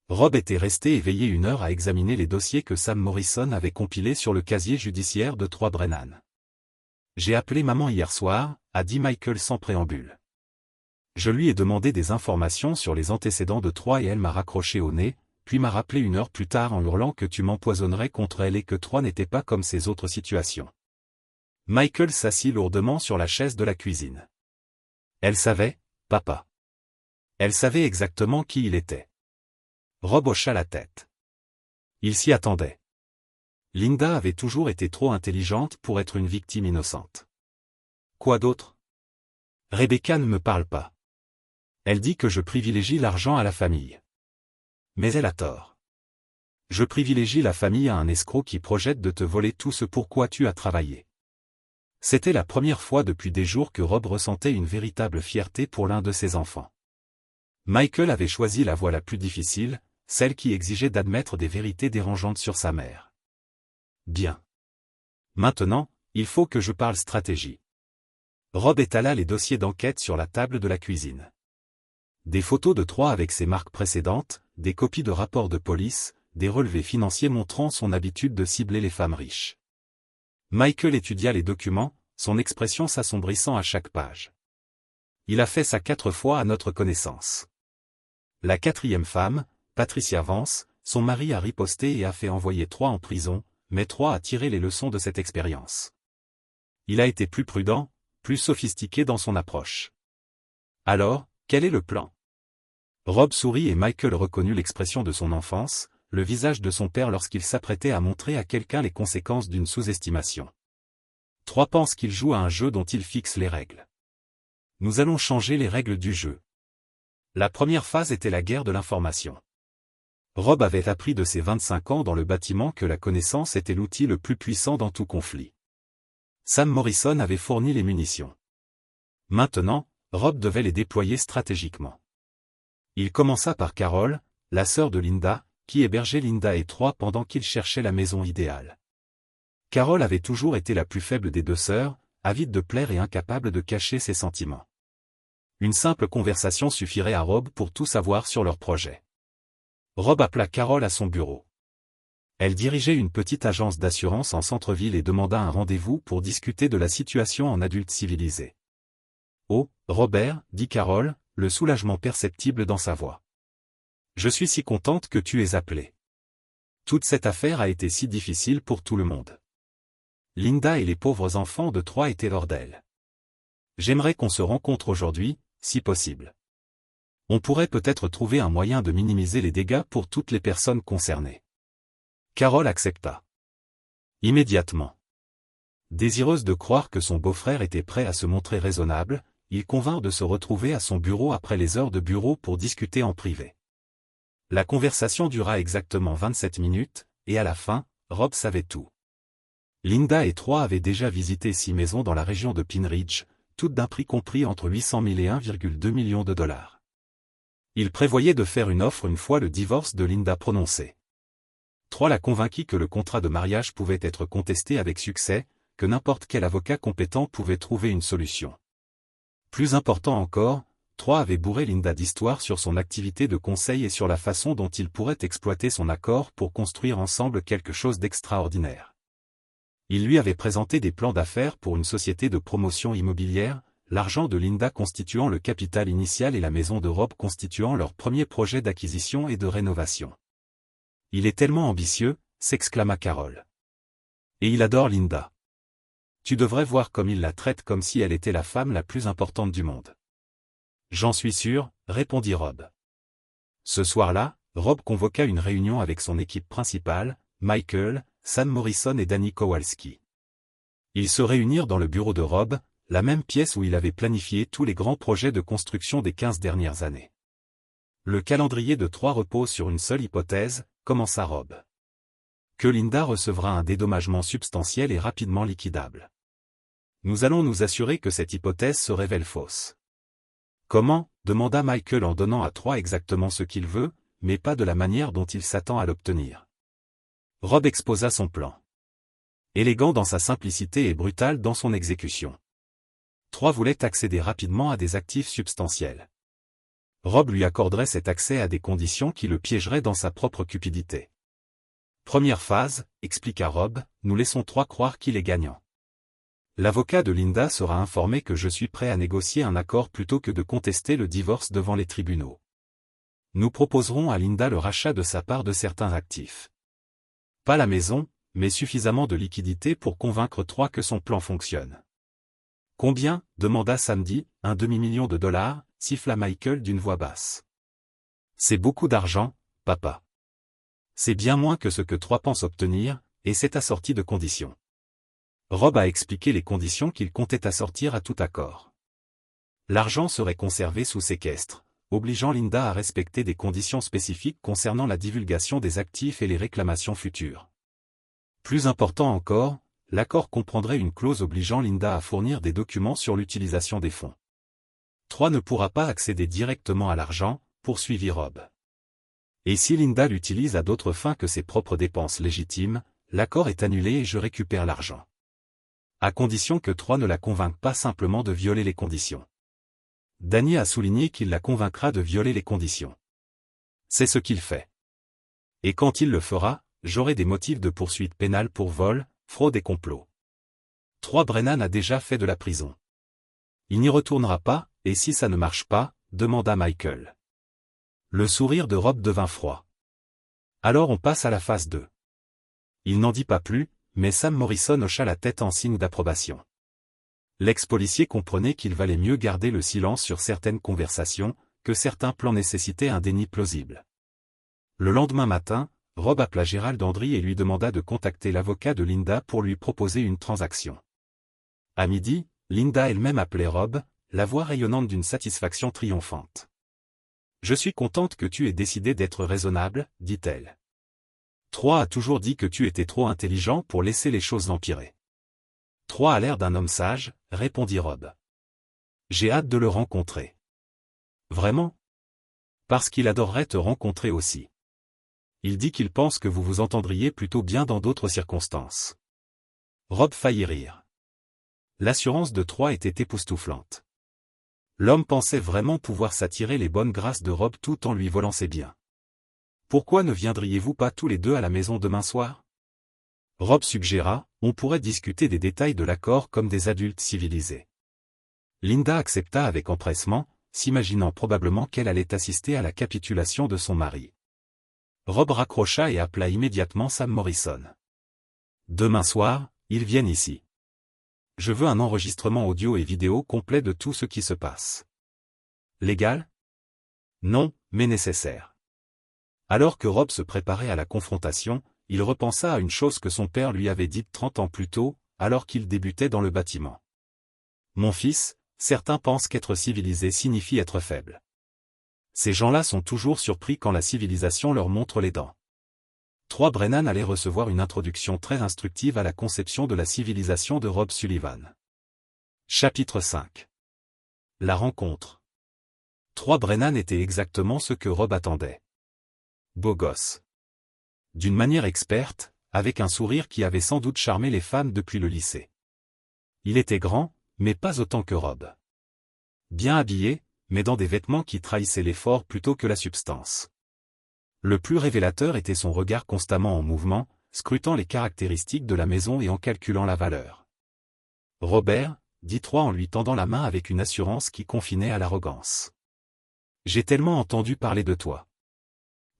Rob était resté éveillé 1 heure à examiner les dossiers que Sam Morrison avait compilés sur le casier judiciaire de Troy Brennan. « J'ai appelé maman hier soir », a dit Michael sans préambule. « Je lui ai demandé des informations sur les antécédents de Troy et elle m'a raccroché au nez, puis m'a rappelé 1 heure plus tard en hurlant que tu m'empoisonnerais contre elle et que Troy n'était pas comme ces autres situations. » Michael s'assit lourdement sur la chaise de la cuisine. Elle savait, papa. Elle savait exactement qui il était. Rob hocha la tête. Il s'y attendait. Linda avait toujours été trop intelligente pour être une victime innocente. Quoi d'autre? Rebecca ne me parle pas. Elle dit que je privilégie l'argent à la famille. Mais elle a tort. Je privilégie la famille à un escroc qui projette de te voler tout ce pour quoi tu as travaillé. C'était la première fois depuis des jours que Rob ressentait une véritable fierté pour l'un de ses enfants. Michael avait choisi la voie la plus difficile, celle qui exigeait d'admettre des vérités dérangeantes sur sa mère. Bien. Maintenant, il faut que je parle stratégie. Rob étala les dossiers d'enquête sur la table de la cuisine. Des photos de Troy avec ses marques précédentes, des copies de rapports de police, des relevés financiers montrant son habitude de cibler les femmes riches. Michael étudia les documents, son expression s'assombrissant à chaque page. Il a fait ça 4 fois à notre connaissance. La 4e femme, Patricia Vance, son mari a riposté et a fait envoyer Troy en prison, mais Troy a tiré les leçons de cette expérience. Il a été plus prudent, plus sophistiqué dans son approche. Alors, quel est le plan? Rob sourit et Michael reconnut l'expression de son enfance, le visage de son père lorsqu'il s'apprêtait à montrer à quelqu'un les conséquences d'une sous-estimation. Troy pense qu'il joue à un jeu dont il fixe les règles. Nous allons changer les règles du jeu. La première phase était la guerre de l'information. Rob avait appris de ses 25 ans dans le bâtiment que la connaissance était l'outil le plus puissant dans tout conflit. Sam Morrison avait fourni les munitions. Maintenant, Rob devait les déployer stratégiquement. Il commença par Carol, la sœur de Linda, qui hébergeait Linda et Troy pendant qu'ils cherchaient la maison idéale. Carol avait toujours été la plus faible des 2 sœurs, avide de plaire et incapable de cacher ses sentiments. Une simple conversation suffirait à Rob pour tout savoir sur leur projet. Rob appela Carol à son bureau. Elle dirigeait une petite agence d'assurance en centre-ville et demanda un rendez-vous pour discuter de la situation en adulte civilisé. « Oh, Robert, dit Carol, le soulagement perceptible dans sa voix. Je suis si contente que tu aies appelé. Toute cette affaire a été si difficile pour tout le monde. Linda et les pauvres enfants de Troy étaient hors d'elle. J'aimerais qu'on se rencontre aujourd'hui, si possible. On pourrait peut-être trouver un moyen de minimiser les dégâts pour toutes les personnes concernées. » Carol accepta. Immédiatement. Désireuse de croire que son beau-frère était prêt à se montrer raisonnable, il convint de se retrouver à son bureau après les heures de bureau pour discuter en privé. La conversation dura exactement 27 minutes, et à la fin, Rob savait tout. Linda et Troy avaient déjà visité 6 maisons dans la région de Pine Ridge, toutes d'un prix compris entre 800 000 et 1,2 million de dollars. Il prévoyait de faire une offre une fois le divorce de Linda prononcé. Troy la convainquit que le contrat de mariage pouvait être contesté avec succès, que n'importe quel avocat compétent pouvait trouver une solution. Plus important encore, Troy avait bourré Linda d'histoires sur son activité de conseil et sur la façon dont il pourrait exploiter son accord pour construire ensemble quelque chose d'extraordinaire. Il lui avait présenté des plans d'affaires pour une société de promotion immobilière, l'argent de Linda constituant le capital initial et la maison de Rob constituant leur premier projet d'acquisition et de rénovation. « Il est tellement ambitieux », s'exclama Carol. « Et il adore Linda. Tu devrais voir comme il la traite comme si elle était la femme la plus importante du monde. » « J'en suis sûr, » répondit Rob. Ce soir-là, Rob convoqua une réunion avec son équipe principale, Michael, Sam Morrison et Danny Kowalski. Ils se réunirent dans le bureau de Rob, la même pièce où il avait planifié tous les grands projets de construction des 15 dernières années. Le calendrier de Troy repose sur une seule hypothèse, commença Rob. Que Linda recevra un dédommagement substantiel et rapidement liquidable. Nous allons nous assurer que cette hypothèse se révèle fausse. Comment? Demanda Michael en donnant à Troy exactement ce qu'il veut, mais pas de la manière dont il s'attend à l'obtenir. Rob exposa son plan. Élégant dans sa simplicité et brutal dans son exécution. Troy voulait accéder rapidement à des actifs substantiels. Rob lui accorderait cet accès à des conditions qui le piégeraient dans sa propre cupidité. Première phase, expliqua Rob, nous laissons Troy croire qu'il est gagnant. L'avocat de Linda sera informé que je suis prêt à négocier un accord plutôt que de contester le divorce devant les tribunaux. Nous proposerons à Linda le rachat de sa part de certains actifs. Pas la maison, mais suffisamment de liquidités pour convaincre Troy que son plan fonctionne. Combien? Demanda Samedi. $1 demi-million, siffla Michael d'une voix basse. C'est beaucoup d'argent, papa. C'est bien moins que ce que Troy pense obtenir, et c'est assorti de conditions. Rob a expliqué les conditions qu'il comptait assortir à tout accord. L'argent serait conservé sous séquestre, obligeant Linda à respecter des conditions spécifiques concernant la divulgation des actifs et les réclamations futures. Plus important encore, l'accord comprendrait une clause obligeant Linda à fournir des documents sur l'utilisation des fonds. Troy ne pourra pas accéder directement à l'argent, poursuivit Rob. Et si Linda l'utilise à d'autres fins que ses propres dépenses légitimes, l'accord est annulé et je récupère l'argent. À condition que Troy ne la convainque pas simplement de violer les conditions. Danny a souligné qu'il la convaincra de violer les conditions. C'est ce qu'il fait. Et quand il le fera, j'aurai des motifs de poursuite pénale pour vol, fraude et complot. Troy Brennan a déjà fait de la prison. Il n'y retournera pas, et si ça ne marche pas, demanda Michael. Le sourire de Rob devint froid. Alors on passe à la phase 2. Il n'en dit pas plus, mais Sam Morrison hocha la tête en signe d'approbation. L'ex-policier comprenait qu'il valait mieux garder le silence sur certaines conversations, que certains plans nécessitaient un déni plausible. Le lendemain matin, Rob appela Gérald Andry et lui demanda de contacter l'avocat de Linda pour lui proposer une transaction. À midi, Linda elle-même appelait Rob, la voix rayonnante d'une satisfaction triomphante. « Je suis contente que tu aies décidé d'être raisonnable, dit-elle. Troy a toujours dit que tu étais trop intelligent pour laisser les choses empirer. » Troy a l'air d'un homme sage, répondit Rob. J'ai hâte de le rencontrer. Vraiment? Parce qu'il adorerait te rencontrer aussi. Il dit qu'il pense que vous vous entendriez plutôt bien dans d'autres circonstances. Rob faillit rire. L'assurance de Troy était époustouflante. L'homme pensait vraiment pouvoir s'attirer les bonnes grâces de Rob tout en lui volant ses biens. Pourquoi ne viendriez-vous pas tous les deux à la maison demain soir? Rob suggéra, on pourrait discuter des détails de l'accord comme des adultes civilisés. Linda accepta avec empressement, s'imaginant probablement qu'elle allait assister à la capitulation de son mari. Rob raccrocha et appela immédiatement Sam Morrison. Demain soir, ils viennent ici. Je veux un enregistrement audio et vidéo complet de tout ce qui se passe. Légal? Non, mais nécessaire. Alors que Rob se préparait à la confrontation, il repensa à une chose que son père lui avait dite 30 ans plus tôt, alors qu'il débutait dans le bâtiment. Mon fils, certains pensent qu'être civilisé signifie être faible. Ces gens-là sont toujours surpris quand la civilisation leur montre les dents. Troy Brennan allait recevoir une introduction très instructive à la conception de la civilisation de Rob Sullivan. Chapitre 5. La rencontre. Troy Brennan était exactement ce que Rob attendait. Beau gosse. D'une manière experte, avec un sourire qui avait sans doute charmé les femmes depuis le lycée. Il était grand, mais pas autant que Rob. Bien habillé, mais dans des vêtements qui trahissaient l'effort plutôt que la substance. Le plus révélateur était son regard constamment en mouvement, scrutant les caractéristiques de la maison et en calculant la valeur. « Robert » dit Troy en lui tendant la main avec une assurance qui confinait à l'arrogance. « J'ai tellement entendu parler de toi.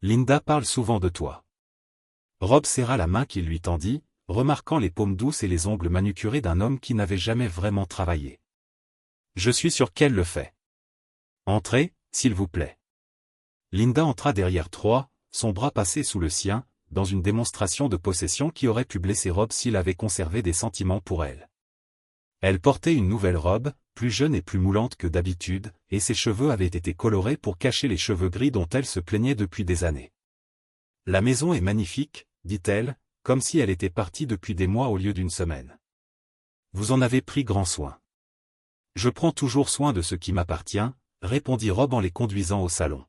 Linda parle souvent de toi. » Rob serra la main qu'il lui tendit, remarquant les paumes douces et les ongles manucurés d'un homme qui n'avait jamais vraiment travaillé. « Je suis sûr qu'elle le fait. Entrez, s'il vous plaît. » Linda entra derrière Troy, son bras passé sous le sien, dans une démonstration de possession qui aurait pu blesser Rob s'il avait conservé des sentiments pour elle. Elle portait une nouvelle robe, plus jeune et plus moulante que d'habitude, et ses cheveux avaient été colorés pour cacher les cheveux gris dont elle se plaignait depuis des années. « La maison est magnifique, dit-elle, comme si elle était partie depuis des mois au lieu d'une semaine. Vous en avez pris grand soin. Je prends toujours soin de ce qui m'appartient, répondit Rob en les conduisant au salon.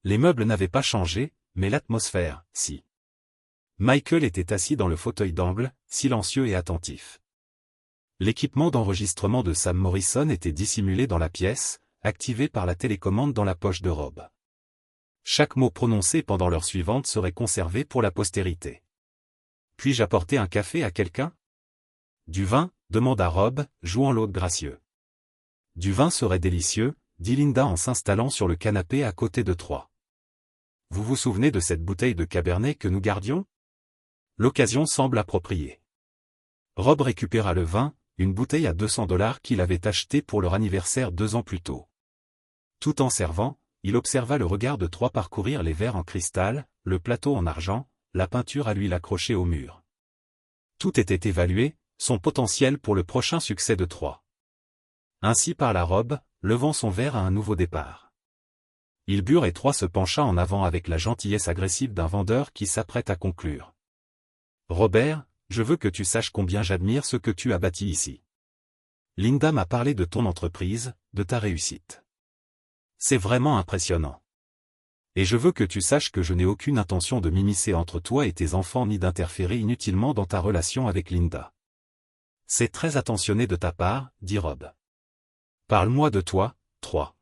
Les meubles n'avaient pas changé, mais l'atmosphère, si. Michael était assis dans le fauteuil d'angle, silencieux et attentif. L'équipement d'enregistrement de Sam Morrison était dissimulé dans la pièce, activé par la télécommande dans la poche de Rob. Chaque mot prononcé pendant l'heure suivante serait conservé pour la postérité. Puis-je apporter un café à quelqu'un? Du vin, demanda Rob, jouant l'hôte gracieux. Du vin serait délicieux, dit Linda en s'installant sur le canapé à côté de Troy. Vous vous souvenez de cette bouteille de Cabernet que nous gardions? L'occasion semble appropriée. Rob récupéra le vin, une bouteille à $200 qu'il avait achetée pour leur anniversaire 2 ans plus tôt. Tout en servant, il observa le regard de Troy parcourir les verres en cristal, le plateau en argent, la peinture à l'huile accrochée au mur. Tout était évalué, son potentiel pour le prochain succès de Troy. Ainsi parla Rob, levant son verre à un nouveau départ. Ils burent et Troy se pencha en avant avec la gentillesse agressive d'un vendeur qui s'apprête à conclure. Robert, je veux que tu saches combien j'admire ce que tu as bâti ici. Linda m'a parlé de ton entreprise, de ta réussite. C'est vraiment impressionnant. Et je veux que tu saches que je n'ai aucune intention de m'immiscer entre toi et tes enfants ni d'interférer inutilement dans ta relation avec Linda. C'est très attentionné de ta part, dit Rob. Parle-moi de toi, Troy.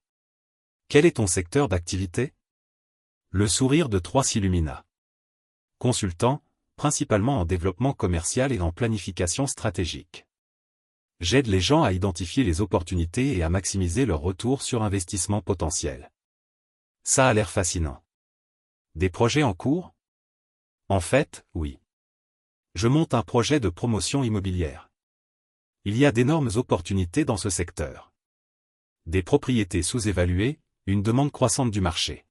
Quel est ton secteur d'activité? Le sourire de Troy s'illumina. Consultant, principalement en développement commercial et en planification stratégique. J'aide les gens à identifier les opportunités et à maximiser leur retour sur investissement potentiel. Ça a l'air fascinant. Des projets en cours? En fait, oui. Je monte un projet de promotion immobilière. Il y a d'énormes opportunités dans ce secteur. Des propriétés sous-évaluées, une demande croissante du marché.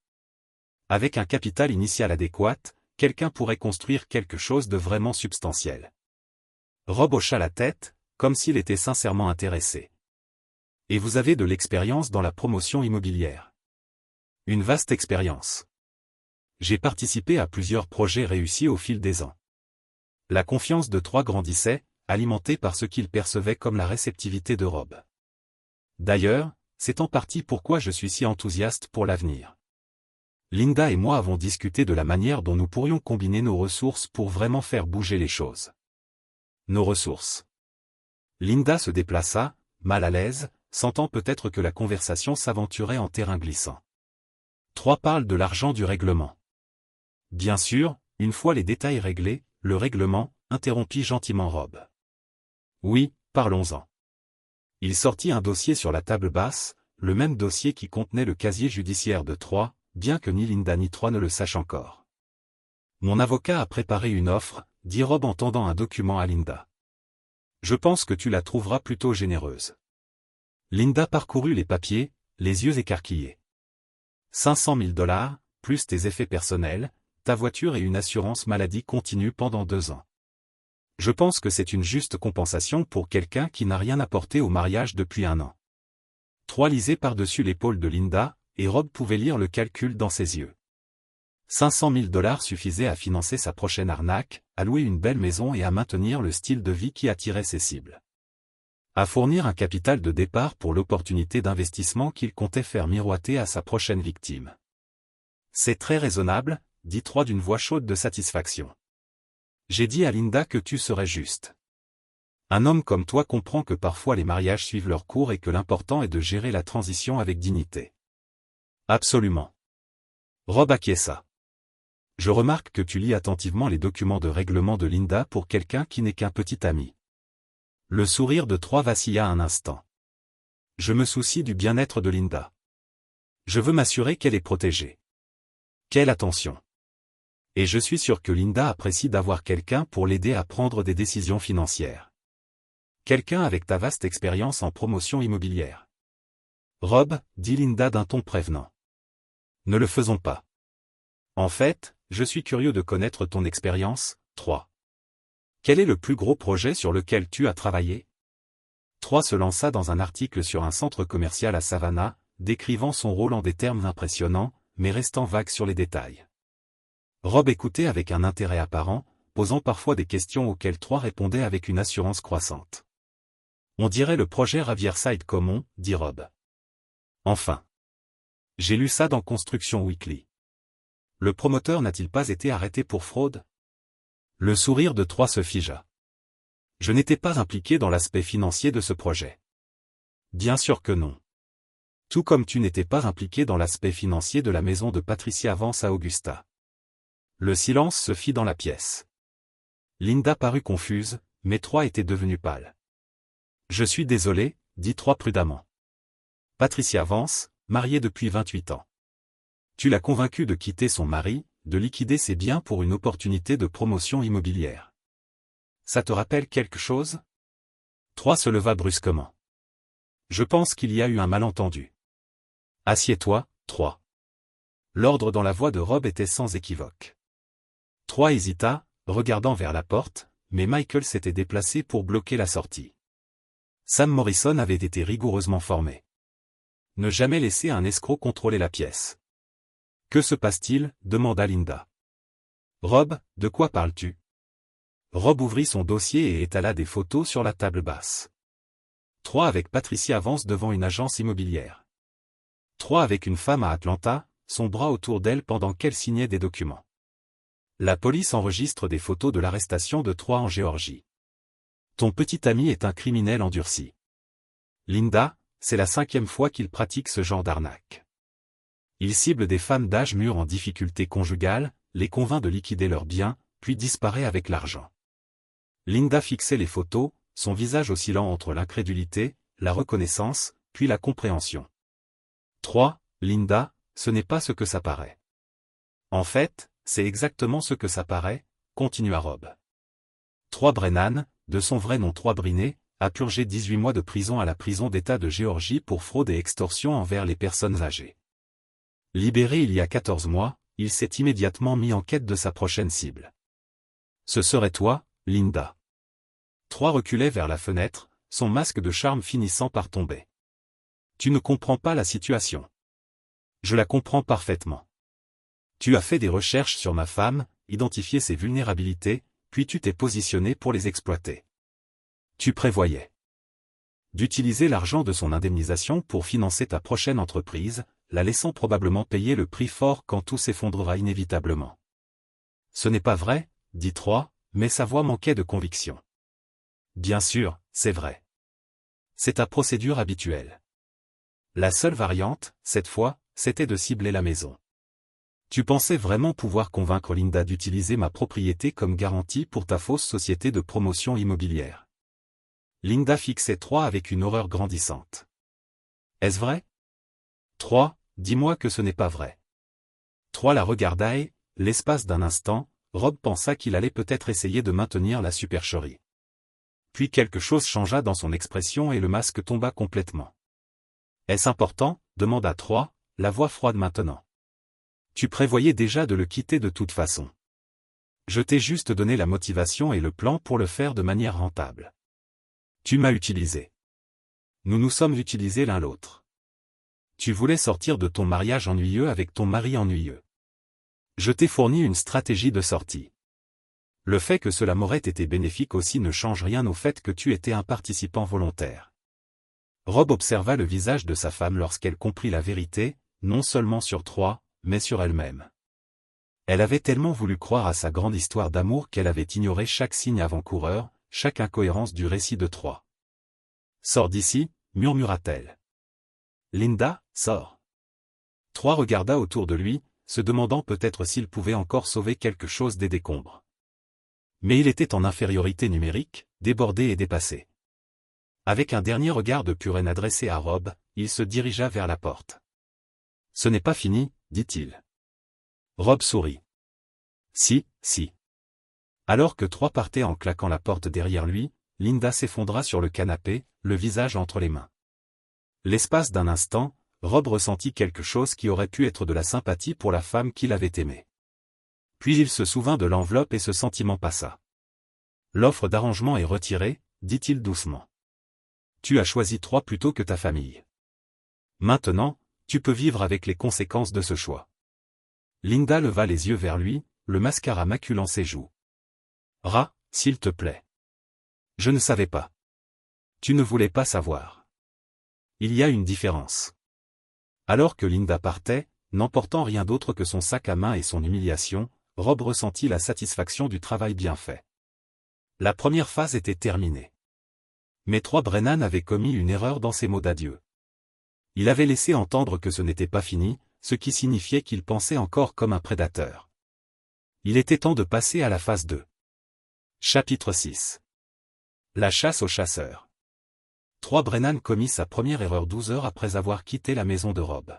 Avec un capital initial adéquat, quelqu'un pourrait construire quelque chose de vraiment substantiel. Rob hocha la tête, comme s'il était sincèrement intéressé. Et vous avez de l'expérience dans la promotion immobilière. Une vaste expérience. J'ai participé à plusieurs projets réussis au fil des ans. La confiance de Troy grandissait, alimentée par ce qu'il percevait comme la réceptivité de Rob. D'ailleurs, c'est en partie pourquoi je suis si enthousiaste pour l'avenir. Linda et moi avons discuté de la manière dont nous pourrions combiner nos ressources pour vraiment faire bouger les choses. Nos ressources. Linda se déplaça, mal à l'aise, sentant peut-être que la conversation s'aventurait en terrain glissant. Troy parle de l'argent du règlement. Bien sûr, une fois les détails réglés, le règlement, interrompit gentiment Rob. Oui, parlons-en. Il sortit un dossier sur la table basse, le même dossier qui contenait le casier judiciaire de Troy, bien que ni Linda ni Troy ne le sachent encore. Mon avocat a préparé une offre, dit Rob en tendant un document à Linda. Je pense que tu la trouveras plutôt généreuse. Linda parcourut les papiers, les yeux écarquillés. $500 000, plus tes effets personnels, ta voiture et une assurance maladie continue pendant 2 ans. Je pense que c'est une juste compensation pour quelqu'un qui n'a rien apporté au mariage depuis 1 an. Troy lisait par-dessus l'épaule de Linda, et Rob pouvait lire le calcul dans ses yeux. $500 000 suffisaient à financer sa prochaine arnaque, à louer une belle maison et à maintenir le style de vie qui attirait ses cibles. À fournir un capital de départ pour l'opportunité d'investissement qu'il comptait faire miroiter à sa prochaine victime. C'est très raisonnable, dit Troy d'une voix chaude de satisfaction. J'ai dit à Linda que tu serais juste. Un homme comme toi comprend que parfois les mariages suivent leur cours et que l'important est de gérer la transition avec dignité. Absolument. Rob acquiesça. Je remarque que tu lis attentivement les documents de règlement de Linda pour quelqu'un qui n'est qu'un petit ami. Le sourire de Troy vacilla un instant. Je me soucie du bien-être de Linda. Je veux m'assurer qu'elle est protégée. Quelle attention. Et je suis sûr que Linda apprécie d'avoir quelqu'un pour l'aider à prendre des décisions financières. Quelqu'un avec ta vaste expérience en promotion immobilière. Rob, dit Linda d'un ton prévenant. Ne le faisons pas. En fait, je suis curieux de connaître ton expérience, Troy. Quel est le plus gros projet sur lequel tu as travaillé? Troy se lança dans un article sur un centre commercial à Savannah, décrivant son rôle en des termes impressionnants, mais restant vague sur les détails. Rob écoutait avec un intérêt apparent, posant parfois des questions auxquelles Troy répondait avec une assurance croissante. On dirait le projet Riverside Common, dit Rob. Enfin. J'ai lu ça dans Construction Weekly. Le promoteur n'a-t-il pas été arrêté pour fraude? Le sourire de Troy se figea. Je n'étais pas impliqué dans l'aspect financier de ce projet. Bien sûr que non. Tout comme tu n'étais pas impliqué dans l'aspect financier de la maison de Patricia Vance à Augusta. Le silence se fit dans la pièce. Linda parut confuse, mais Troy était devenu pâle. Je suis désolé, dit Troy prudemment. Patricia Vance, mariée depuis 28 ans. Tu l'as convaincue de quitter son mari, de liquider ses biens pour une opportunité de promotion immobilière. Ça te rappelle quelque chose? Troy se leva brusquement. Je pense qu'il y a eu un malentendu. Assieds-toi, Troy. L'ordre dans la voix de Rob était sans équivoque. Troy hésita, regardant vers la porte, mais Michael s'était déplacé pour bloquer la sortie. Sam Morrison avait été rigoureusement formé. Ne jamais laisser un escroc contrôler la pièce. Que se passe-t-il? Demanda Linda. Rob, de quoi parles-tu? Rob ouvrit son dossier et étala des photos sur la table basse. Troy avec Patricia Vance devant une agence immobilière. Troy avec une femme à Atlanta, son bras autour d'elle pendant qu'elle signait des documents. La police enregistre des photos de l'arrestation de Troy en Géorgie. Ton petit ami est un criminel endurci. Linda, c'est la 5e fois qu'il pratique ce genre d'arnaque. Il cible des femmes d'âge mûr en difficulté conjugale, les convainc de liquider leurs biens, puis disparaît avec l'argent. Linda fixait les photos, son visage oscillant entre l'incrédulité, la reconnaissance, puis la compréhension. 3. Linda, ce n'est pas ce que ça paraît. En fait, c'est exactement ce que ça paraît, continua Rob. Troy Brennan, de son vrai nom Troy Brinet, a purgé 18 mois de prison à la prison d'État de Géorgie pour fraude et extorsion envers les personnes âgées. Libéré il y a 14 mois, il s'est immédiatement mis en quête de sa prochaine cible. Ce serait toi, Linda. Troy reculait vers la fenêtre, son masque de charme finissant par tomber. Tu ne comprends pas la situation. Je la comprends parfaitement. Tu as fait des recherches sur ma femme, identifié ses vulnérabilités, puis tu t'es positionné pour les exploiter. Tu prévoyais d'utiliser l'argent de son indemnisation pour financer ta prochaine entreprise, la laissant probablement payer le prix fort quand tout s'effondrera inévitablement. Ce n'est pas vrai, dit Troy, mais sa voix manquait de conviction. Bien sûr, c'est vrai. C'est ta procédure habituelle. La seule variante, cette fois, c'était de cibler la maison. Tu pensais vraiment pouvoir convaincre Linda d'utiliser ma propriété comme garantie pour ta fausse société de promotion immobilière. Linda fixait Troy avec une horreur grandissante. Est-ce vrai? Troy, dis-moi que ce n'est pas vrai. Troy la regarda et, l'espace d'un instant, Rob pensa qu'il allait peut-être essayer de maintenir la supercherie. Puis quelque chose changea dans son expression et le masque tomba complètement. Est-ce important? Demanda Troy, la voix froide maintenant. Tu prévoyais déjà de le quitter de toute façon. Je t'ai juste donné la motivation et le plan pour le faire de manière rentable. Tu m'as utilisé. Nous nous sommes utilisés l'un l'autre. Tu voulais sortir de ton mariage ennuyeux avec ton mari ennuyeux. Je t'ai fourni une stratégie de sortie. Le fait que cela m'aurait été bénéfique aussi ne change rien au fait que tu étais un participant volontaire. Rob observa le visage de sa femme lorsqu'elle comprit la vérité, non seulement sur Troy, mais sur elle-même. Elle avait tellement voulu croire à sa grande histoire d'amour qu'elle avait ignoré chaque signe avant-coureur, chaque incohérence du récit de Troy. Sors d'ici, murmura-t-elle. Linda, sors. Troy regarda autour de lui, se demandant peut-être s'il pouvait encore sauver quelque chose des décombres. Mais il était en infériorité numérique, débordé et dépassé. Avec un dernier regard de pur haine adressé à Rob, il se dirigea vers la porte. Ce n'est pas fini, dit-il. Rob sourit. Si. Alors que Troy partait en claquant la porte derrière lui, Linda s'effondra sur le canapé, le visage entre les mains. L'espace d'un instant, Rob ressentit quelque chose qui aurait pu être de la sympathie pour la femme qu'il avait aimée. Puis il se souvint de l'enveloppe et ce sentiment passa. L'offre d'arrangement est retirée, dit-il doucement. Tu as choisi Troy plutôt que ta famille. Maintenant, tu peux vivre avec les conséquences de ce choix. Linda leva les yeux vers lui, le mascara maculant ses joues. S'il te plaît. Je ne savais pas. Tu ne voulais pas savoir. Il y a une différence. Alors que Linda partait, n'emportant rien d'autre que son sac à main et son humiliation, Rob ressentit la satisfaction du travail bien fait. La première phase était terminée. Mais Brennan avait commis une erreur dans ses mots d'adieu. Il avait laissé entendre que ce n'était pas fini, ce qui signifiait qu'il pensait encore comme un prédateur. Il était temps de passer à la phase 2. Chapitre 6. La chasse aux chasseurs. Brennan commit sa première erreur 12 heures après avoir quitté la maison de Rob.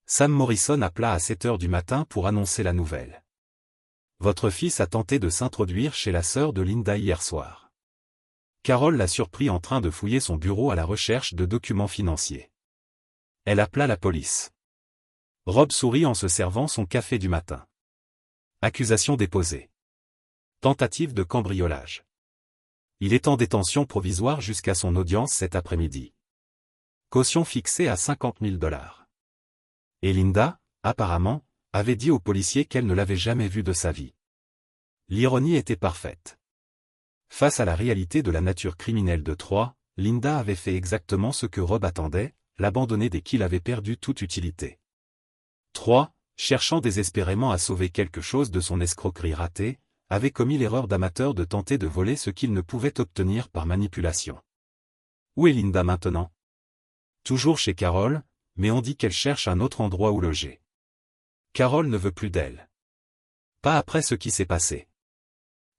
Sam Morrison appela à 7 heures du matin pour annoncer la nouvelle. Votre fils a tenté de s'introduire chez la sœur de Linda hier soir. Carol l'a surpris en train de fouiller son bureau à la recherche de documents financiers. Elle appela la police. Rob sourit en se servant son café du matin. Accusation déposée. Tentative de cambriolage. Il est en détention provisoire jusqu'à son audience cet après-midi. Caution fixée à $50 000. Et Linda, apparemment, avait dit aux policiers qu'elle ne l'avait jamais vu de sa vie. L'ironie était parfaite. Face à la réalité de la nature criminelle de Linda avait fait exactement ce que Rob attendait, l'abandonner dès qu'il avait perdu toute utilité. Cherchant désespérément à sauver quelque chose de son escroquerie ratée, avait commis l'erreur d'amateur de tenter de voler ce qu'il ne pouvait obtenir par manipulation. Où est Linda maintenant? Toujours chez Carol, mais on dit qu'elle cherche un autre endroit où loger. Carol ne veut plus d'elle. Pas après ce qui s'est passé.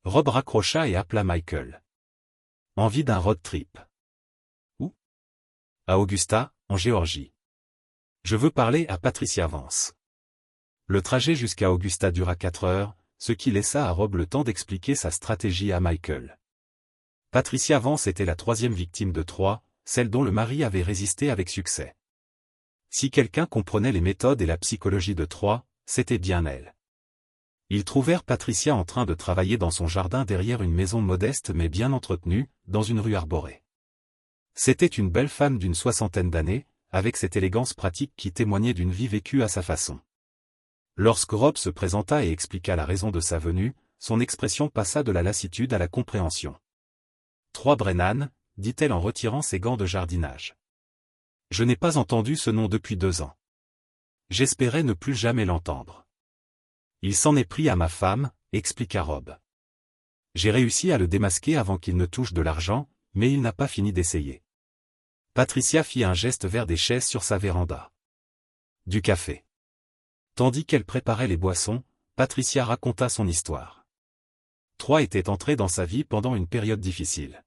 Rob raccrocha et appela Michael. Envie d'un road trip. Où? À Augusta, en Géorgie. Je veux parler à Patricia Vance. Le trajet jusqu'à Augusta dura 4 heures, ce qui laissa à Rob le temps d'expliquer sa stratégie à Michael. Patricia Vance était la 3e victime de celle dont le mari avait résisté avec succès. Si quelqu'un comprenait les méthodes et la psychologie de c'était bien elle. Ils trouvèrent Patricia en train de travailler dans son jardin derrière une maison modeste mais bien entretenue, dans une rue arborée. C'était une belle femme d'une 60aine d'années, avec cette élégance pratique qui témoignait d'une vie vécue à sa façon. Lorsque Rob se présenta et expliqua la raison de sa venue, son expression passa de la lassitude à la compréhension. Brennan, dit-elle en retirant ses gants de jardinage. Je n'ai pas entendu ce nom depuis 2 ans. J'espérais ne plus jamais l'entendre. Il s'en est pris à ma femme, expliqua Rob. J'ai réussi à le démasquer avant qu'il ne touche de l'argent, mais il n'a pas fini d'essayer. Patricia fit un geste vers des chaises sur sa véranda. Du café. Tandis qu'elle préparait les boissons, Patricia raconta son histoire. Était entré dans sa vie pendant une période difficile.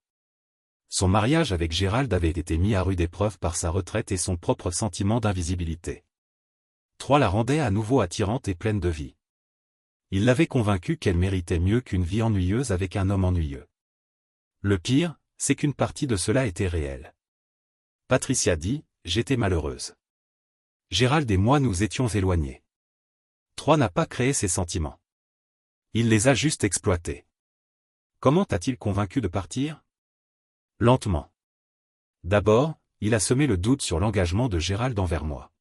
Son mariage avec Gérald avait été mis à rude épreuve par sa retraite et son propre sentiment d'invisibilité. La rendait à nouveau attirante et pleine de vie. Il l'avait convaincue qu'elle méritait mieux qu'une vie ennuyeuse avec un homme ennuyeux. Le pire, c'est qu'une partie de cela était réelle. Patricia dit, j'étais malheureuse. Gérald et moi nous étions éloignés. N'a pas créé ses sentiments. Il les a juste exploités. Comment t'a-t-il convaincu de partir? Lentement. D'abord, il a semé le doute sur l'engagement de Gérald envers moi.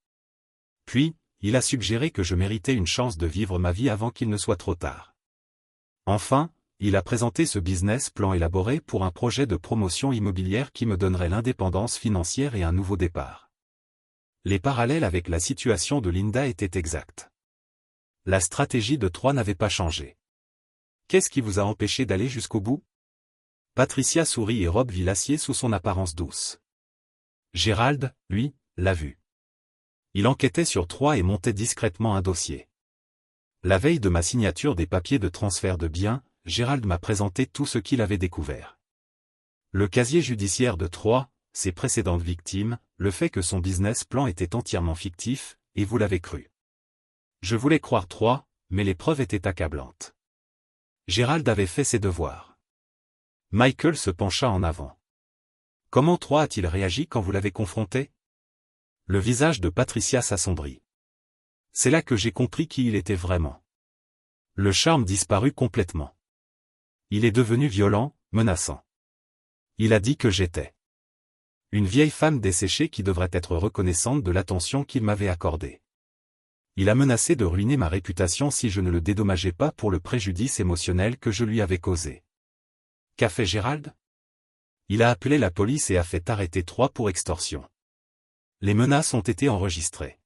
Puis, il a suggéré que je méritais une chance de vivre ma vie avant qu'il ne soit trop tard. Enfin, il a présenté ce business plan élaboré pour un projet de promotion immobilière qui me donnerait l'indépendance financière et un nouveau départ. Les parallèles avec la situation de Linda étaient exacts. La stratégie de n'avait pas changé. Qu'est-ce qui vous a empêché d'aller jusqu'au bout? Patricia sourit et Rob vit l'acier sous son apparence douce. Gérald, lui, l'a vu. Il enquêtait sur et montait discrètement un dossier. La veille de ma signature des papiers de transfert de biens, Gérald m'a présenté tout ce qu'il avait découvert. Le casier judiciaire de ses précédentes victimes, le fait que son business plan était entièrement fictif, et vous l'avez cru. Je voulais croire mais les preuves étaient accablantes. Gérald avait fait ses devoirs. Michael se pencha en avant. Comment a-t-il réagi quand vous l'avez confronté? Le visage de Patricia s'assombrit. C'est là que j'ai compris qui il était vraiment. Le charme disparut complètement. Il est devenu violent, menaçant. Il a dit que j'étais une vieille femme desséchée qui devrait être reconnaissante de l'attention qu'il m'avait accordée. Il a menacé de ruiner ma réputation si je ne le dédommageais pas pour le préjudice émotionnel que je lui avais causé. Qu'a fait Gérald? Il a appelé la police et a fait arrêter 3 pour extorsion. Les menaces ont été enregistrées.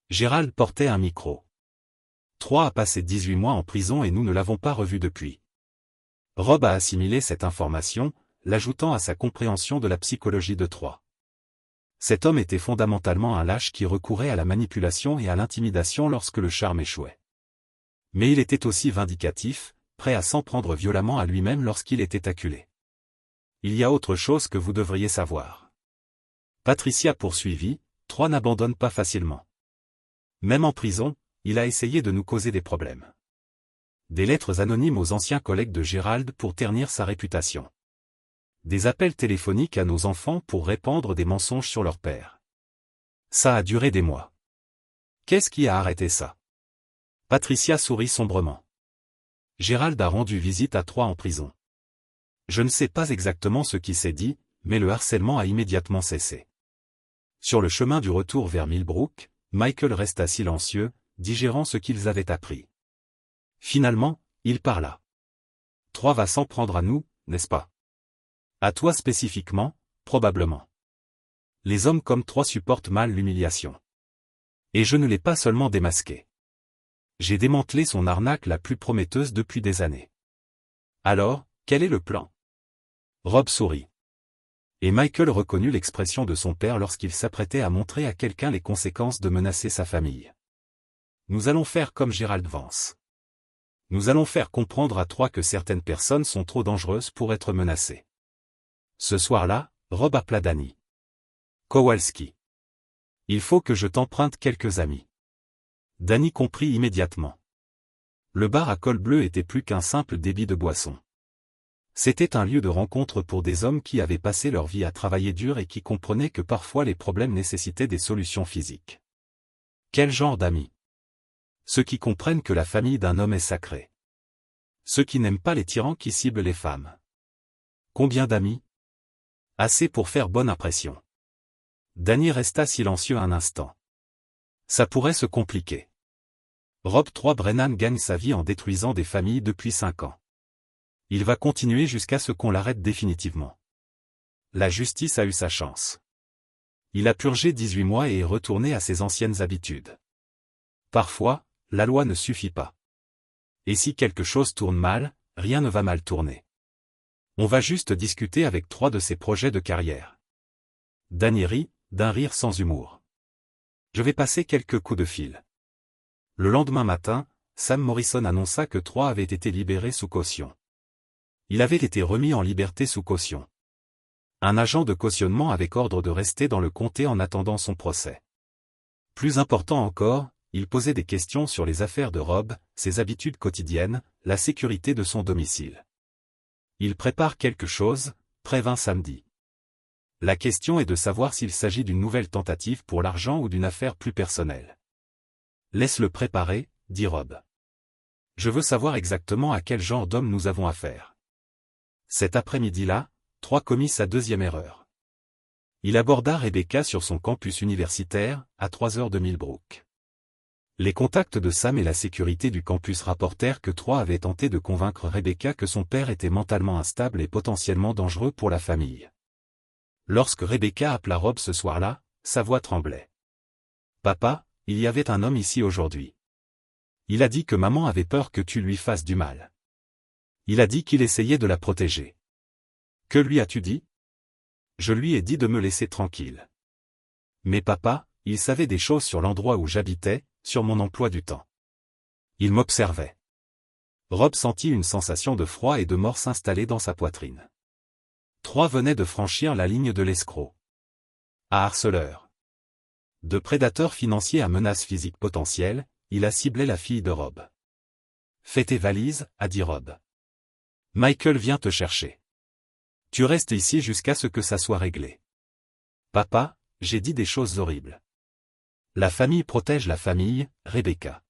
Gérald portait un micro. 3 a passé 18 mois en prison et nous ne l'avons pas revu depuis. Rob a assimilé cette information, l'ajoutant à sa compréhension de la psychologie de 3. Cet homme était fondamentalement un lâche qui recourait à la manipulation et à l'intimidation lorsque le charme échouait. Mais il était aussi vindicatif, prêt à s'en prendre violemment à lui-même lorsqu'il était acculé. Il y a autre chose que vous devriez savoir. Patricia poursuivit, 3 n'abandonne pas facilement. Même en prison, il a essayé de nous causer des problèmes. Des lettres anonymes aux anciens collègues de Gérald pour ternir sa réputation. Des appels téléphoniques à nos enfants pour répandre des mensonges sur leur père. Ça a duré des mois. Qu'est-ce qui a arrêté ça? Patricia sourit sombrement. Gérald a rendu visite à 3 en prison. Je ne sais pas exactement ce qui s'est dit, mais le harcèlement a immédiatement cessé. Sur le chemin du retour vers Millbrook, Michael resta silencieux, digérant ce qu'ils avaient appris. Finalement, il parla. 3 va s'en prendre à nous, n'est-ce pas? À toi spécifiquement, probablement. Les hommes comme 3 supportent mal l'humiliation. Et je ne l'ai pas seulement démasqué. J'ai démantelé son arnaque la plus prometteuse depuis des années. Alors, quel est le plan? Rob sourit. Et Michael reconnut l'expression de son père lorsqu'il s'apprêtait à montrer à quelqu'un les conséquences de menacer sa famille. Nous allons faire comme Gérald Vance. Nous allons faire comprendre à 3 que certaines personnes sont trop dangereuses pour être menacées. Ce soir-là, Rob appela Danny. Kowalski. Il faut que je t'emprunte quelques amis. Danny comprit immédiatement. Le bar à col bleu était plus qu'un simple débit de boisson. C'était un lieu de rencontre pour des hommes qui avaient passé leur vie à travailler dur et qui comprenaient que parfois les problèmes nécessitaient des solutions physiques. Quel genre d'amis? Ceux qui comprennent que la famille d'un homme est sacrée. Ceux qui n'aiment pas les tyrans qui ciblent les femmes. Combien d'amis? Assez pour faire bonne impression. Danny resta silencieux un instant. Ça pourrait se compliquer. Rob 3 Brennan gagne sa vie en détruisant des familles depuis 5 ans. Il va continuer jusqu'à ce qu'on l'arrête définitivement. La justice a eu sa chance. Il a purgé 18 mois et est retourné à ses anciennes habitudes. Parfois, la loi ne suffit pas. Et si quelque chose tourne mal, rien ne va mal tourner. On va juste discuter avec 3 de ses projets de carrière. Danny rit, d'un rire sans humour. Je vais passer quelques coups de fil. Le lendemain matin, Sam Morrison annonça que 3 avaient été libérés sous caution. Il avait été remis en liberté sous caution. Un agent de cautionnement avec ordre de rester dans le comté en attendant son procès. Plus important encore, il posait des questions sur les affaires de Rob, ses habitudes quotidiennes, la sécurité de son domicile. Il prépare quelque chose, prévint samedi. La question est de savoir s'il s'agit d'une nouvelle tentative pour l'argent ou d'une affaire plus personnelle. Laisse-le préparer, dit Rob. Je veux savoir exactement à quel genre d'homme nous avons affaire. Cet après-midi-là, 3 commis sa deuxième erreur. Il aborda Rebecca sur son campus universitaire, à 3 heures de Millbrook. Les contacts de Sam et la sécurité du campus rapportèrent que 3 avaient tenté de convaincre Rebecca que son père était mentalement instable et potentiellement dangereux pour la famille. Lorsque Rebecca appela Rob ce soir-là, sa voix tremblait. « Papa, il y avait un homme ici aujourd'hui. Il a dit que maman avait peur que tu lui fasses du mal. Il a dit qu'il essayait de la protéger. Que lui as-tu dit? Je lui ai dit de me laisser tranquille. Mais papa, il savait des choses sur l'endroit où j'habitais, sur mon emploi du temps. Il m'observait. » Rob sentit une sensation de froid et de mort s'installer dans sa poitrine. 3 venaient de franchir la ligne de l'escroc. À harceleur. De prédateur financier à menace physique potentielle, il a ciblé la fille de Rob. « Fais tes valises, a dit Rob. Michael vient te chercher. Tu restes ici jusqu'à ce que ça soit réglé. Papa, j'ai dit des choses horribles. La famille protège la famille, Rebecca.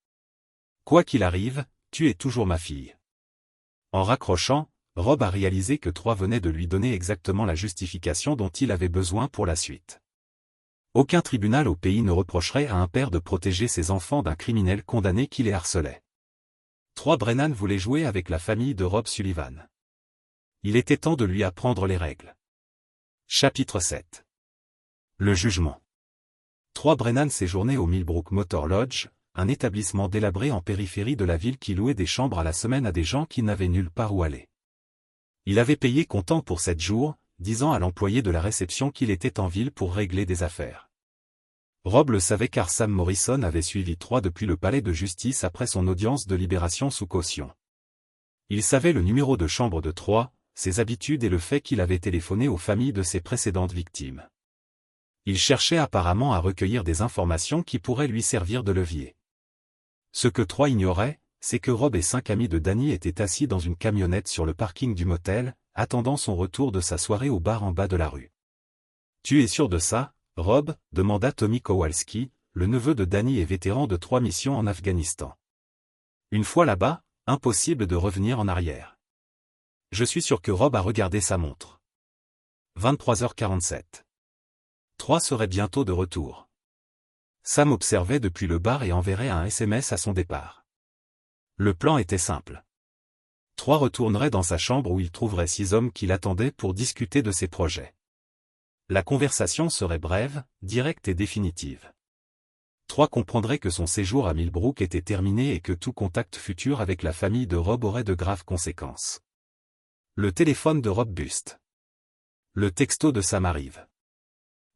Quoi qu'il arrive, tu es toujours ma fille. En raccrochant, Rob a réalisé que 3 venaient de lui donner exactement la justification dont il avait besoin pour la suite. Aucun tribunal au pays ne reprocherait à un père de protéger ses enfants d'un criminel condamné qui les harcelait. 3 Brennan voulait jouer avec la famille de Rob Sullivan. Il était temps de lui apprendre les règles. Chapitre 7. Le jugement. 3 Brennan séjournait au Millbrook Motor Lodge, un établissement délabré en périphérie de la ville qui louait des chambres à la semaine à des gens qui n'avaient nulle part où aller. Il avait payé comptant pour 7 jours, disant à l'employé de la réception qu'il était en ville pour régler des affaires. Rob le savait car Sam Morrison avait suivi 3 depuis le palais de justice après son audience de libération sous caution. Il savait le numéro de chambre de 3, ses habitudes et le fait qu'il avait téléphoné aux familles de ses précédentes victimes. Il cherchait apparemment à recueillir des informations qui pourraient lui servir de levier. Ce que 3 ignorait, c'est que Rob et 5 amis de Danny étaient assis dans une camionnette sur le parking du motel, attendant son retour de sa soirée au bar en bas de la rue. « Tu es sûr de ça, Rob ?» demanda Tommy Kowalski, le neveu de Danny et vétéran de 3 missions en Afghanistan. Une fois là-bas, impossible de revenir en arrière. Je suis sûr que Rob a regardé sa montre. 23h47. 3 serait bientôt de retour. Sam observait depuis le bar et enverrait un SMS à son départ. Le plan était simple. 3 retournerait dans sa chambre où il trouverait 6 hommes qui l'attendaient pour discuter de ses projets. La conversation serait brève, directe et définitive. 3 comprendrait que son séjour à Millbrook était terminé et que tout contact futur avec la famille de Rob aurait de graves conséquences. Le téléphone de Rob buste. Le texto de Sam arrive.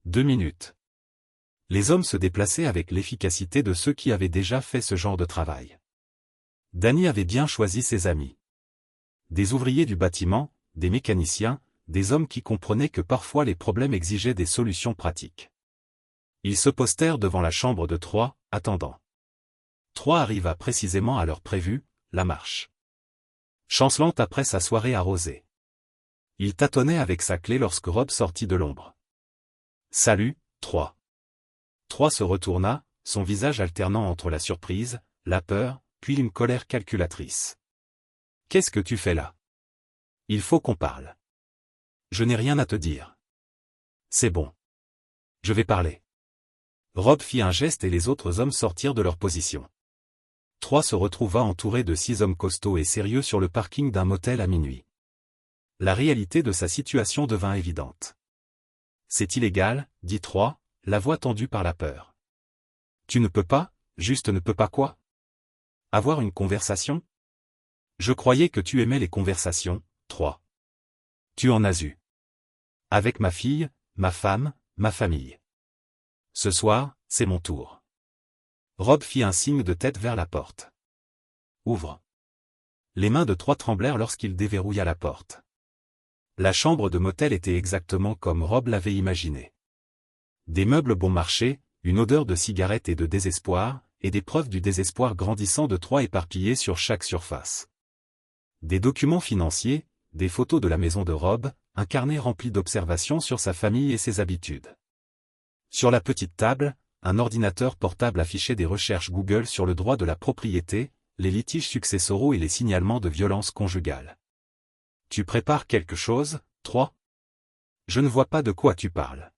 2 minutes. Les hommes se déplaçaient avec l'efficacité de ceux qui avaient déjà fait ce genre de travail. Danny avait bien choisi ses amis. Des ouvriers du bâtiment, des mécaniciens, des hommes qui comprenaient que parfois les problèmes exigeaient des solutions pratiques. Ils se postèrent devant la chambre de 3, attendant. 3 arriva précisément à l'heure prévue, la marche chancelante après sa soirée arrosée. Il tâtonnait avec sa clé lorsque Rob sortit de l'ombre. « Salut, 3. » 3 se retourna, son visage alternant entre la surprise, la peur, puis une colère calculatrice. « Qu'est-ce que tu fais là? Il faut qu'on parle. » « Je n'ai rien à te dire. »« C'est bon. Je vais parler. » Rob fit un geste et les autres hommes sortirent de leur position. 3 se retrouva entouré de 6 hommes costauds et sérieux sur le parking d'un motel à minuit. La réalité de sa situation devint évidente. « C'est illégal, » dit 3, la voix tendue par la peur. « Tu ne peux pas, juste ne peux pas quoi? Avoir une conversation? Je croyais que tu aimais les conversations, 3. Tu en as eu. Avec ma fille, ma femme, ma famille. Ce soir, c'est mon tour. » Rob fit un signe de tête vers la porte. « Ouvre. » Les mains de 3 tremblèrent lorsqu'il déverrouilla la porte. La chambre de motel était exactement comme Rob l'avait imaginé. Des meubles bon marché, une odeur de cigarette et de désespoir, et des preuves du désespoir grandissant de 3 éparpillées sur chaque surface. Des documents financiers, des photos de la maison de Rob, un carnet rempli d'observations sur sa famille et ses habitudes. Sur la petite table, un ordinateur portable affichait des recherches Google sur le droit de la propriété, les litiges successoraux et les signalements de violences conjugales. « Tu prépares quelque chose, 3 ? Je ne vois pas de quoi tu parles. »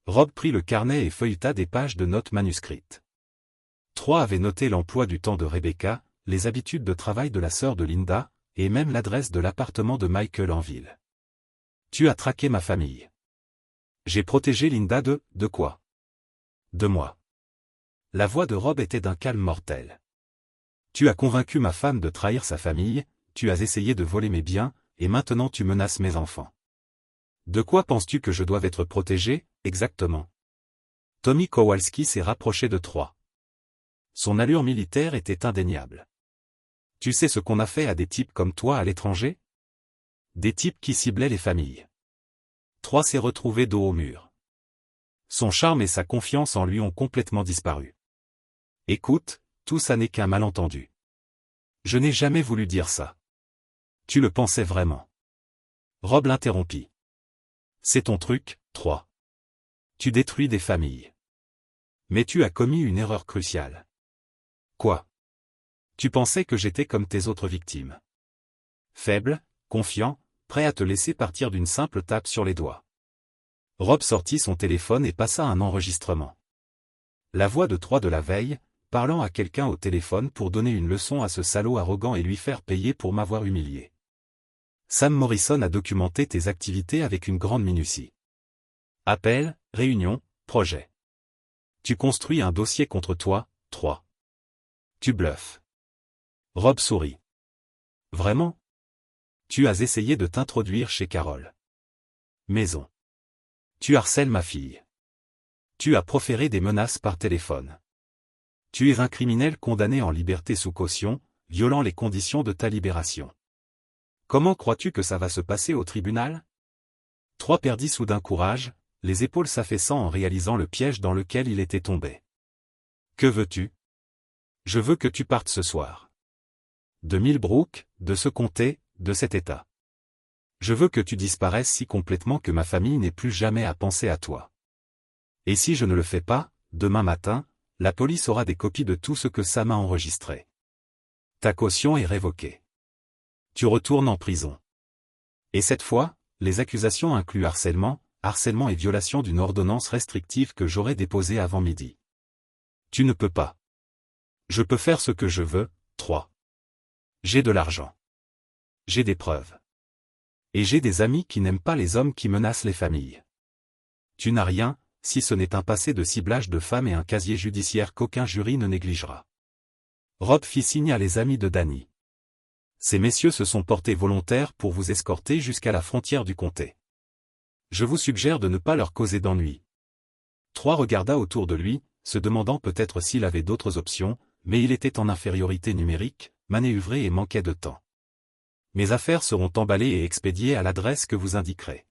Rob prit le carnet et feuilleta des pages de notes manuscrites. 3 avait noté l'emploi du temps de Rebecca, les habitudes de travail de la sœur de Linda, et même l'adresse de l'appartement de Michael en ville. « Tu as traqué ma famille. J'ai protégé Linda de quoi? De moi. » La voix de Rob était d'un calme mortel. « Tu as convaincu ma femme de trahir sa famille, tu as essayé de voler mes biens, et maintenant tu menaces mes enfants. De quoi penses-tu que je dois être protégé, exactement? » Tommy Kowalski s'est rapproché de 3. Son allure militaire était indéniable. « Tu sais ce qu'on a fait à des types comme toi à l'étranger? Des types qui ciblaient les familles. » 3 s'est retrouvé dos au mur. Son charme et sa confiance en lui ont complètement disparu. « Écoute, tout ça n'est qu'un malentendu. Je n'ai jamais voulu dire ça. Tu le pensais vraiment. » Rob l'interrompit. « C'est ton truc, 3. Tu détruis des familles. Mais tu as commis une erreur cruciale. » Quoi? Tu pensais que j'étais comme tes autres victimes. Faible, confiant, prêt à te laisser partir d'une simple tape sur les doigts. Rob sortit son téléphone et passa un enregistrement. La voix de 3 de la veille, parlant à quelqu'un au téléphone pour donner une leçon à ce salaud arrogant et lui faire payer pour m'avoir humilié. Sam Morrison a documenté tes activités avec une grande minutie. Appel, réunion, projet. Tu construis un dossier contre toi, 3. Tu bluffes. Rob sourit. Vraiment? Tu as essayé de t'introduire chez Carole. Maison. Tu harcèles ma fille. Tu as proféré des menaces par téléphone. Tu es un criminel condamné en liberté sous caution, violant les conditions de ta libération. Comment crois-tu que ça va se passer au tribunal? 3 perdit soudain courage, les épaules s'affaissant en réalisant le piège dans lequel il était tombé. Que veux-tu? Je veux que tu partes ce soir. De Millbrook, de ce comté, de cet état. Je veux que tu disparaisses si complètement que ma famille n'ait plus jamais à penser à toi. Et si je ne le fais pas, demain matin, la police aura des copies de tout ce que Sam a enregistré. Ta caution est révoquée. Tu retournes en prison. Et cette fois, les accusations incluent harcèlement et violation d'une ordonnance restrictive que j'aurais déposée avant midi. Tu ne peux pas. Je peux faire ce que je veux, 3. J'ai de l'argent. J'ai des preuves. Et j'ai des amis qui n'aiment pas les hommes qui menacent les familles. Tu n'as rien, si ce n'est un passé de ciblage de femmes et un casier judiciaire qu'aucun jury ne négligera. Rob fit signe à les amis de Danny. Ces messieurs se sont portés volontaires pour vous escorter jusqu'à la frontière du comté. Je vous suggère de ne pas leur causer d'ennui. 3 regarda autour de lui, se demandant peut-être s'il avait d'autres options, mais il était en infériorité numérique, manœuvré et manquait de temps. Mes affaires seront emballées et expédiées à l'adresse que vous indiquerez.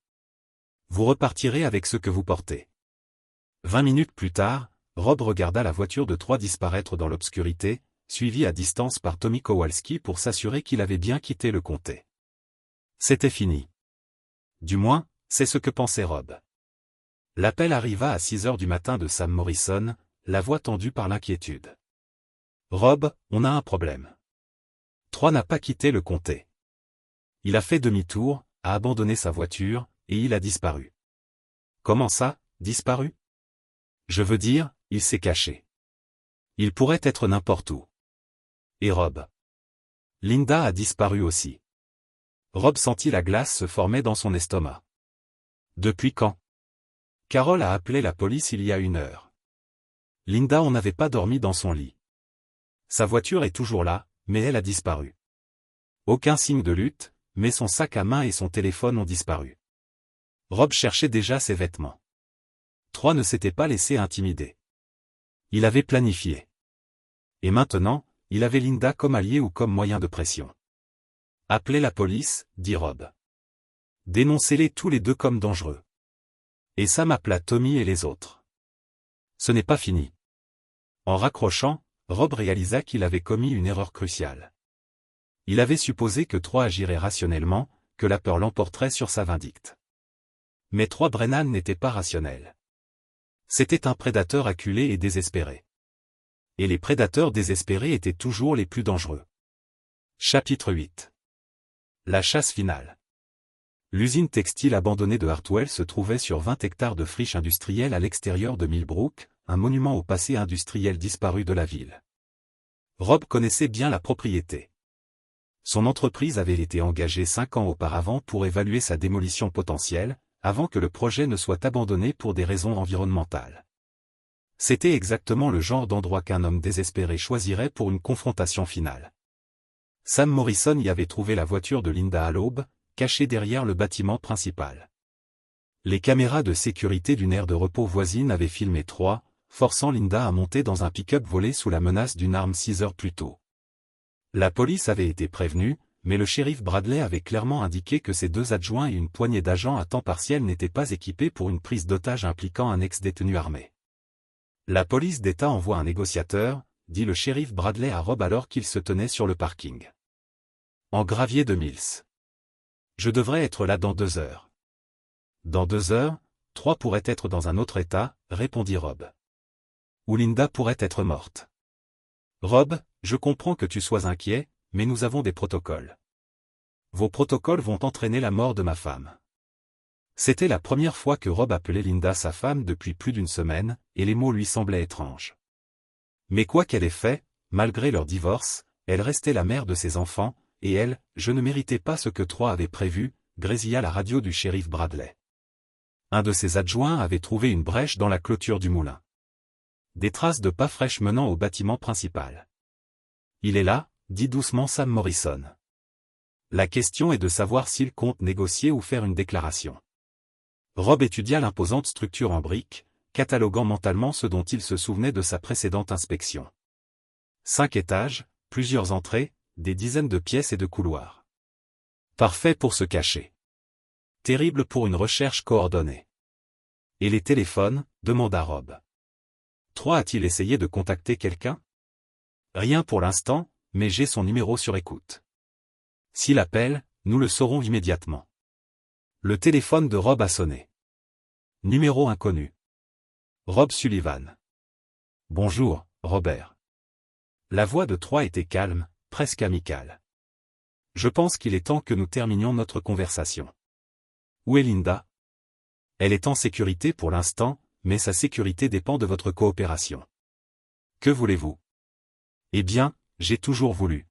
Vous repartirez avec ce que vous portez. 20 minutes plus tard, Rob regarda la voiture de 3 disparaître dans l'obscurité, suivi à distance par Tommy Kowalski pour s'assurer qu'il avait bien quitté le comté. C'était fini. Du moins, c'est ce que pensait Rob. L'appel arriva à 6 heures du matin de Sam Morrison, la voix tendue par l'inquiétude. Rob, on a un problème. 3 n'a pas quitté le comté. Il a fait demi-tour, a abandonné sa voiture, et il a disparu. Comment ça, disparu? Je veux dire, il s'est caché. Il pourrait être n'importe où. Et Rob. Linda a disparu aussi. Rob sentit la glace se former dans son estomac. Depuis quand? Carole a appelé la police il y a 1 heure. Linda n'avait pas dormi dans son lit. Sa voiture est toujours là, mais elle a disparu. Aucun signe de lutte, mais son sac à main et son téléphone ont disparu. Rob cherchait déjà ses vêtements. 3 ne s'était pas laissé intimider. Il avait planifié. Et maintenant, il avait Linda comme allié ou comme moyen de pression. Appelez la police, dit Rob. Dénoncez-les tous les 2 comme dangereux. Et Sam appela Tommy et les autres. Ce n'est pas fini. En raccrochant, Rob réalisa qu'il avait commis une erreur cruciale. Il avait supposé que 3 agirait rationnellement, que la peur l'emporterait sur sa vindicte. Mais 3 Brennan n'était pas rationnel. C'était un prédateur acculé et désespéré. Et les prédateurs désespérés étaient toujours les plus dangereux. Chapitre 8. La chasse finale. L'usine textile abandonnée de Hartwell se trouvait sur 20 hectares de friche industrielle à l'extérieur de Millbrook, un monument au passé industriel disparu de la ville. Rob connaissait bien la propriété. Son entreprise avait été engagée 5 ans auparavant pour évaluer sa démolition potentielle, avant que le projet ne soit abandonné pour des raisons environnementales. C'était exactement le genre d'endroit qu'un homme désespéré choisirait pour une confrontation finale. Sam Morrison y avait trouvé la voiture de Linda à l'aube, cachée derrière le bâtiment principal. Les caméras de sécurité d'une aire de repos voisine avaient filmé 3, forçant Linda à monter dans un pick-up volé sous la menace d'une arme 6 heures plus tôt. La police avait été prévenue, mais le shérif Bradley avait clairement indiqué que ses 2 adjoints et une poignée d'agents à temps partiel n'étaient pas équipés pour une prise d'otage impliquant un ex-détenu armé. La police d'État envoie un négociateur, dit le shérif Bradley à Rob alors qu'il se tenait sur le parking. En gravier de Mills. Je devrais être là dans 2 heures. Dans 2 heures, 3 pourraient être dans un autre état, répondit Rob. Ou Linda pourrait être morte. Rob, je comprends que tu sois inquiet, mais nous avons des protocoles. Vos protocoles vont entraîner la mort de ma femme. C'était la première fois que Rob appelait Linda sa femme depuis plus d'1 semaine, et les mots lui semblaient étranges. Mais quoi qu'elle ait fait, malgré leur divorce, elle restait la mère de ses enfants, et elle, je ne méritais pas ce que 3 avait prévu, grésilla la radio du shérif Bradley. Un de ses adjoints avait trouvé une brèche dans la clôture du moulin. Des traces de pas fraîches menant au bâtiment principal. Il est là, dit doucement Sam Morrison. La question est de savoir s'il compte négocier ou faire une déclaration. Rob étudia l'imposante structure en briques, cataloguant mentalement ce dont il se souvenait de sa précédente inspection. 5 étages, plusieurs entrées, des dizaines de pièces et de couloirs. Parfait pour se cacher. Terrible pour une recherche coordonnée. Et les téléphones, demanda Rob. Troy a-t-il essayé de contacter quelqu'un? Rien pour l'instant, mais j'ai son numéro sur écoute. S'il appelle, nous le saurons immédiatement. Le téléphone de Rob a sonné. Numéro inconnu. Rob Sullivan. Bonjour, Robert. La voix de Troy était calme, presque amicale. Je pense qu'il est temps que nous terminions notre conversation. Où est Linda? Elle est en sécurité pour l'instant, mais sa sécurité dépend de votre coopération. Que voulez-vous? Eh bien, j'ai toujours voulu.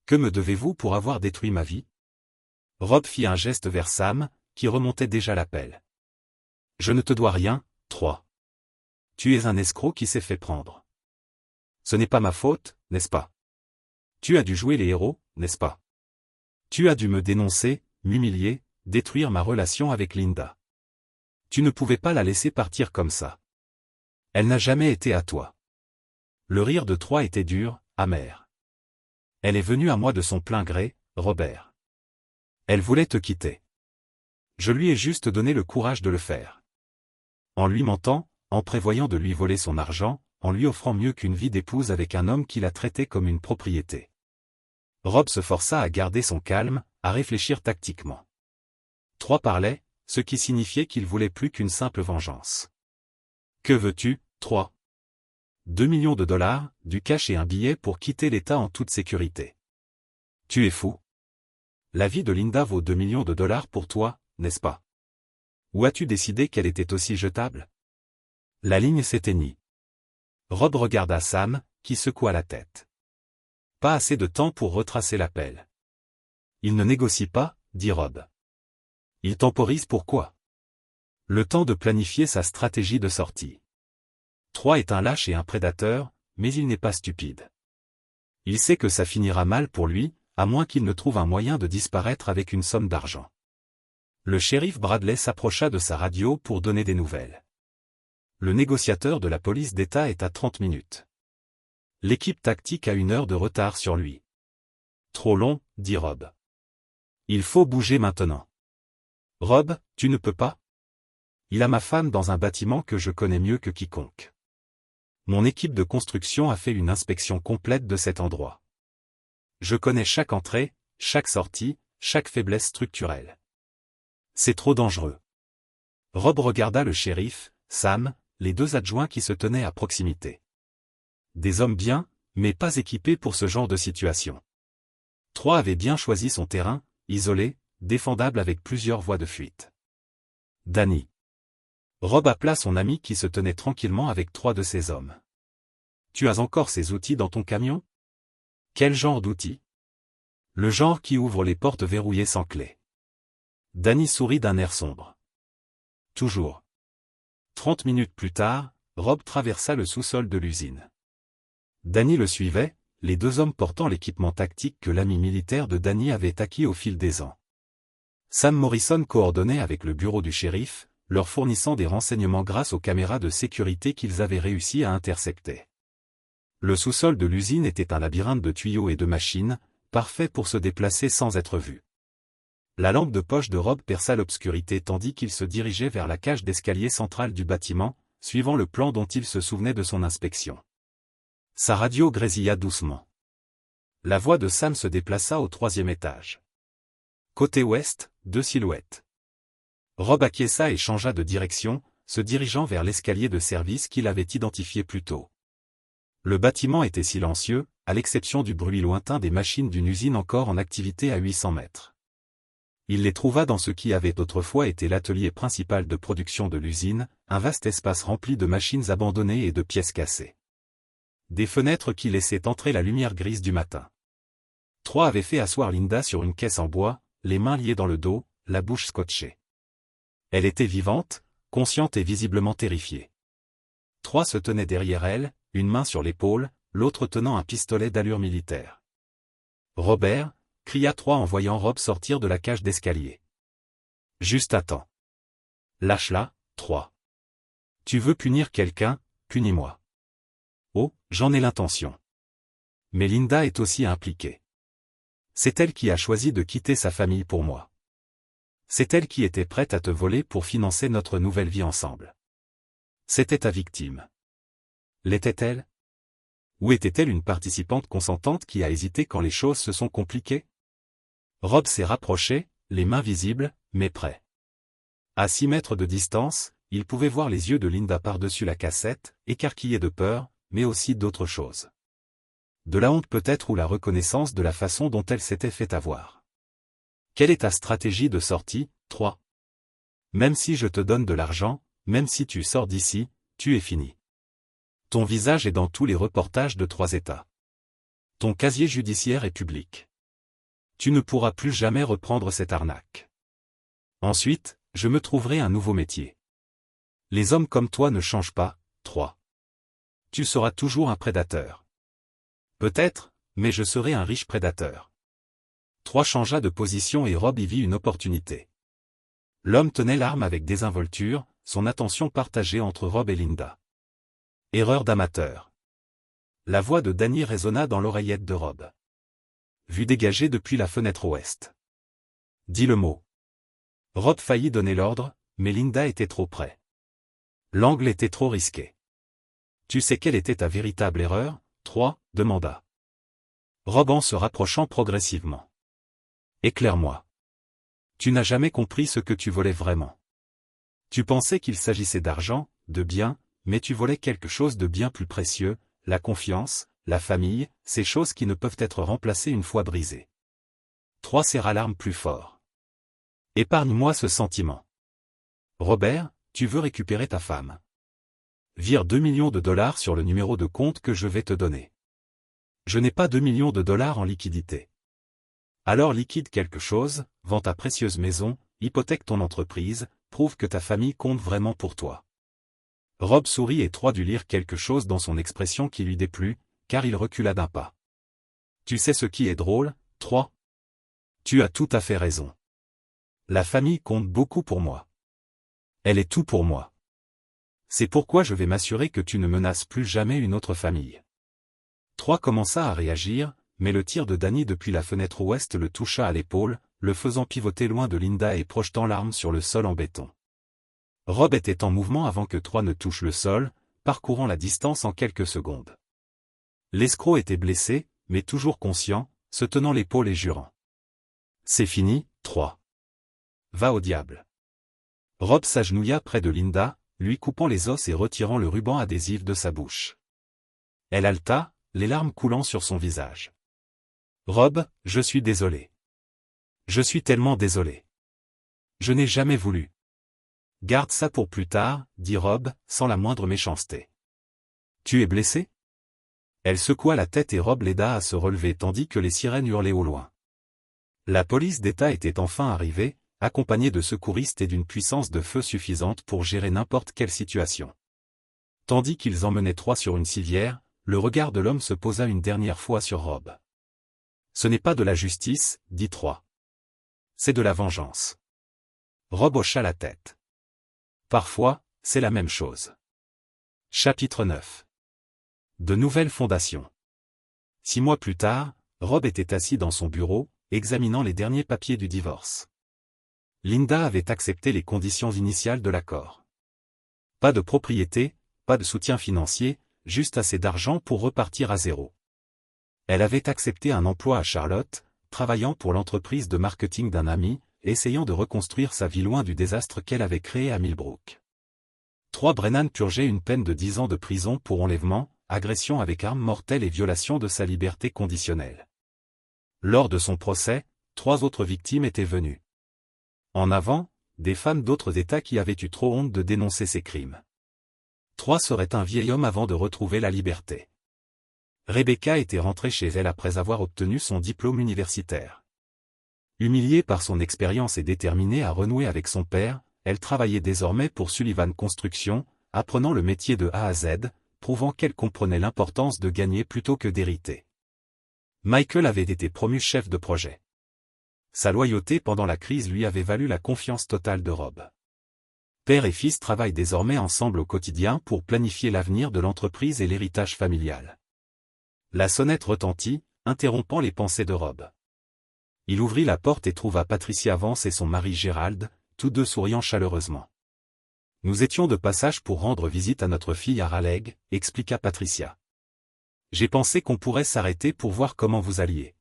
Que me devez-vous pour avoir détruit ma vie? Rob fit un geste vers Sam, qui remontait déjà l'appel. Je ne te dois rien, Troy. Tu es un escroc qui s'est fait prendre. Ce n'est pas ma faute, n'est-ce pas? Tu as dû jouer les héros, n'est-ce pas? Tu as dû me dénoncer, m'humilier, détruire ma relation avec Linda. Tu ne pouvais pas la laisser partir comme ça. Elle n'a jamais été à toi. Le rire de Troy était dur, amer. Elle est venue à moi de son plein gré, Robert. Elle voulait te quitter. Je lui ai juste donné le courage de le faire. En lui mentant, en prévoyant de lui voler son argent, en lui offrant mieux qu'une vie d'épouse avec un homme qui la traitait comme une propriété. Rob se força à garder son calme, à réfléchir tactiquement. Troy parlait, ce qui signifiait qu'il voulait plus qu'une simple vengeance. Que veux-tu, Troy? 2 millions de dollars, du cash et un billet pour quitter l'État en toute sécurité. Tu es fou. La vie de Linda vaut 2 millions de dollars pour toi, n'est-ce pas? Ou as-tu décidé qu'elle était aussi jetable? La ligne s'éteignit. Rob regarda Sam, qui secoua la tête. Pas assez de temps pour retracer l'appel. Il ne négocie pas, dit Rob. Il temporise pourquoi? Le temps de planifier sa stratégie de sortie. Troy est un lâche et un prédateur, mais il n'est pas stupide. Il sait que ça finira mal pour lui, à moins qu'il ne trouve un moyen de disparaître avec une somme d'argent. Le shérif Bradley s'approcha de sa radio pour donner des nouvelles. Le négociateur de la police d'État est à 30 minutes. L'équipe tactique a 1 heure de retard sur lui. Trop long, dit Rob. Il faut bouger maintenant. Rob, tu ne peux pas? Il a ma femme dans un bâtiment que je connais mieux que quiconque. Mon équipe de construction a fait une inspection complète de cet endroit. Je connais chaque entrée, chaque sortie, chaque faiblesse structurelle. C'est trop dangereux. Rob regarda le shérif, Sam, les 2 adjoints qui se tenaient à proximité. Des hommes bien, mais pas équipés pour ce genre de situation. Troy avait bien choisi son terrain, isolé, défendable avec plusieurs voies de fuite. Danny. Rob appela son ami qui se tenait tranquillement avec 3 de ses hommes. Tu as encore ces outils dans ton camion? Quel genre d'outils? Le genre qui ouvre les portes verrouillées sans clé. Danny sourit d'un air sombre. Toujours. 30 minutes plus tard, Rob traversa le sous-sol de l'usine. Danny le suivait, les 2 hommes portant l'équipement tactique que l'ami militaire de Danny avait acquis au fil des ans. Sam Morrison coordonnait avec le bureau du shérif, leur fournissant des renseignements grâce aux caméras de sécurité qu'ils avaient réussi à intercepter. Le sous-sol de l'usine était un labyrinthe de tuyaux et de machines, parfait pour se déplacer sans être vu. La lampe de poche de Rob perça l'obscurité tandis qu'il se dirigeait vers la cage d'escalier centrale du bâtiment, suivant le plan dont il se souvenait de son inspection. Sa radio grésilla doucement. La voix de Sam se déplaça au 3e étage. Côté ouest, 2 silhouettes. Rob acquiesça et changea de direction, se dirigeant vers l'escalier de service qu'il avait identifié plus tôt. Le bâtiment était silencieux, à l'exception du bruit lointain des machines d'une usine encore en activité à 800 mètres. Il les trouva dans ce qui avait autrefois été l'atelier principal de production de l'usine, un vaste espace rempli de machines abandonnées et de pièces cassées. Des fenêtres qui laissaient entrer la lumière grise du matin. Troy avait fait asseoir Linda sur une caisse en bois, les mains liées dans le dos, la bouche scotchée. Elle était vivante, consciente et visiblement terrifiée. 3 se tenaient derrière elle, une main sur l'épaule, l'autre tenant un pistolet d'allure militaire. « Robert !» cria 3 en voyant Rob sortir de la cage d'escalier. « Juste à temps. Lâche-la, 3. Tu veux punir quelqu'un, punis-moi. » Oh, j'en ai l'intention. Mais Linda est aussi impliquée. C'est elle qui a choisi de quitter sa famille pour moi. C'est elle qui était prête à te voler pour financer notre nouvelle vie ensemble. C'était ta victime. L'était-elle? Ou était-elle une participante consentante qui a hésité quand les choses se sont compliquées? Rob s'est rapproché, les mains visibles, mais prêt. À 6 mètres de distance, il pouvait voir les yeux de Linda par-dessus la cassette, écarquillés de peur, mais aussi d'autres choses. De la honte peut-être ou la reconnaissance de la façon dont elle s'était fait avoir. Quelle est ta stratégie de sortie, 3? Même si je te donne de l'argent, même si tu sors d'ici, tu es fini. Ton visage est dans tous les reportages de 3 États. Ton casier judiciaire est public. Tu ne pourras plus jamais reprendre cette arnaque. Ensuite, je me trouverai un nouveau métier. Les hommes comme toi ne changent pas, 3. Tu seras toujours un prédateur. Peut-être, mais je serai un riche prédateur. 3 changea de position et Rob y vit une opportunité. L'homme tenait l'arme avec désinvolture, son attention partagée entre Rob et Linda. Erreur d'amateur. La voix de Danny résonna dans l'oreillette de Rob. Vue dégagée depuis la fenêtre ouest. Dis le mot. Rob faillit donner l'ordre, mais Linda était trop près. L'angle était trop risqué. Tu sais quelle était ta véritable erreur, 3, demanda Rob en se rapprochant progressivement. Éclaire-moi. Tu n'as jamais compris ce que tu volais vraiment. Tu pensais qu'il s'agissait d'argent, de biens, mais tu volais quelque chose de bien plus précieux, la confiance, la famille, ces choses qui ne peuvent être remplacées une fois brisées. 3 serra l'arme plus fort. Épargne-moi ce sentiment. Robert, tu veux récupérer ta femme. Vire 2 millions de dollars sur le numéro de compte que je vais te donner. Je n'ai pas 2 millions de dollars en liquidité. Alors liquide quelque chose, vends ta précieuse maison, hypothèque ton entreprise, prouve que ta famille compte vraiment pour toi. Rob sourit et 3 dut lire quelque chose dans son expression qui lui déplut, car il recula d'un pas. Tu sais ce qui est drôle, 3? Tu as tout à fait raison. La famille compte beaucoup pour moi. Elle est tout pour moi. C'est pourquoi je vais m'assurer que tu ne menaces plus jamais une autre famille. 3 commença à réagir, mais le tir de Danny depuis la fenêtre ouest le toucha à l'épaule, le faisant pivoter loin de Linda et projetant l'arme sur le sol en béton. Rob était en mouvement avant que 3 ne touche le sol, parcourant la distance en quelques secondes. L'escroc était blessé, mais toujours conscient, se tenant l'épaule et jurant. C'est fini, 3. Va au diable. Rob s'agenouilla près de Linda, lui coupant les os et retirant le ruban adhésif de sa bouche. Elle haleta, les larmes coulant sur son visage. Rob, je suis désolé. Je suis tellement désolé. Je n'ai jamais voulu. Garde ça pour plus tard, dit Rob, sans la moindre méchanceté. Tu es blessé? Elle secoua la tête et Rob l'aida à se relever tandis que les sirènes hurlaient au loin. La police d'État était enfin arrivée, accompagnée de secouristes et d'une puissance de feu suffisante pour gérer n'importe quelle situation. Tandis qu'ils emmenaient 3 sur une civière, le regard de l'homme se posa une dernière fois sur Rob. Ce n'est pas de la justice, dit 3. C'est de la vengeance. Rob hocha la tête. Parfois, c'est la même chose. Chapitre 9. De nouvelles fondations. 6 mois plus tard, Rob était assis dans son bureau, examinant les derniers papiers du divorce. Linda avait accepté les conditions initiales de l'accord. Pas de propriété, pas de soutien financier, juste assez d'argent pour repartir à zéro. Elle avait accepté un emploi à Charlotte, travaillant pour l'entreprise de marketing d'un ami, essayant de reconstruire sa vie loin du désastre qu'elle avait créé à Millbrook. 3 Brennan purgeait une peine de 10 ans de prison pour enlèvement, agression avec arme mortelle et violation de sa liberté conditionnelle. Lors de son procès, 3 autres victimes étaient venues. En avant, des femmes d'autres États qui avaient eu trop honte de dénoncer ces crimes. 3 serait un vieil homme avant de retrouver la liberté. Rebecca était rentrée chez elle après avoir obtenu son diplôme universitaire. Humiliée par son expérience et déterminée à renouer avec son père, elle travaillait désormais pour Sullivan Construction, apprenant le métier de A à Z, prouvant qu'elle comprenait l'importance de gagner plutôt que d'hériter. Michael avait été promu chef de projet. Sa loyauté pendant la crise lui avait valu la confiance totale de Rob. Père et fils travaillent désormais ensemble au quotidien pour planifier l'avenir de l'entreprise et l'héritage familial. La sonnette retentit, interrompant les pensées de Rob. Il ouvrit la porte et trouva Patricia Vance et son mari Gérald, tous deux souriant chaleureusement. « Nous étions de passage pour rendre visite à notre fille à Raleigh, expliqua Patricia. J'ai pensé qu'on pourrait s'arrêter pour voir comment vous alliez. »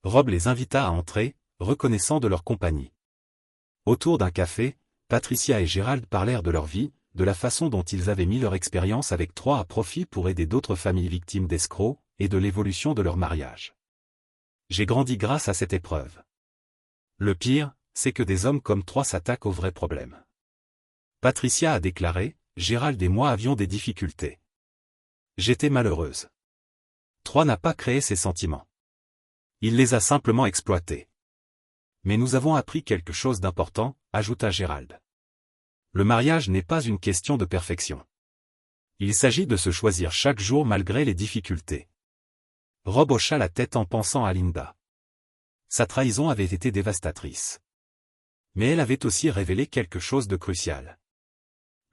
Rob les invita à entrer, reconnaissant de leur compagnie. Autour d'un café, Patricia et Gérald parlèrent de leur vie, de la façon dont ils avaient mis leur expérience avec 3 à profit pour aider d'autres familles victimes d'escrocs, et de l'évolution de leur mariage. J'ai grandi grâce à cette épreuve. Le pire, c'est que des hommes comme 3 s'attaquent aux vrais problèmes. Patricia a déclaré, Gérald et moi avions des difficultés. J'étais malheureuse. 3 n'a pas créé ces sentiments. Il les a simplement exploités. Mais nous avons appris quelque chose d'important, ajouta Gérald. Le mariage n'est pas une question de perfection. Il s'agit de se choisir chaque jour malgré les difficultés. Rob hocha la tête en pensant à Linda. Sa trahison avait été dévastatrice. Mais elle avait aussi révélé quelque chose de crucial.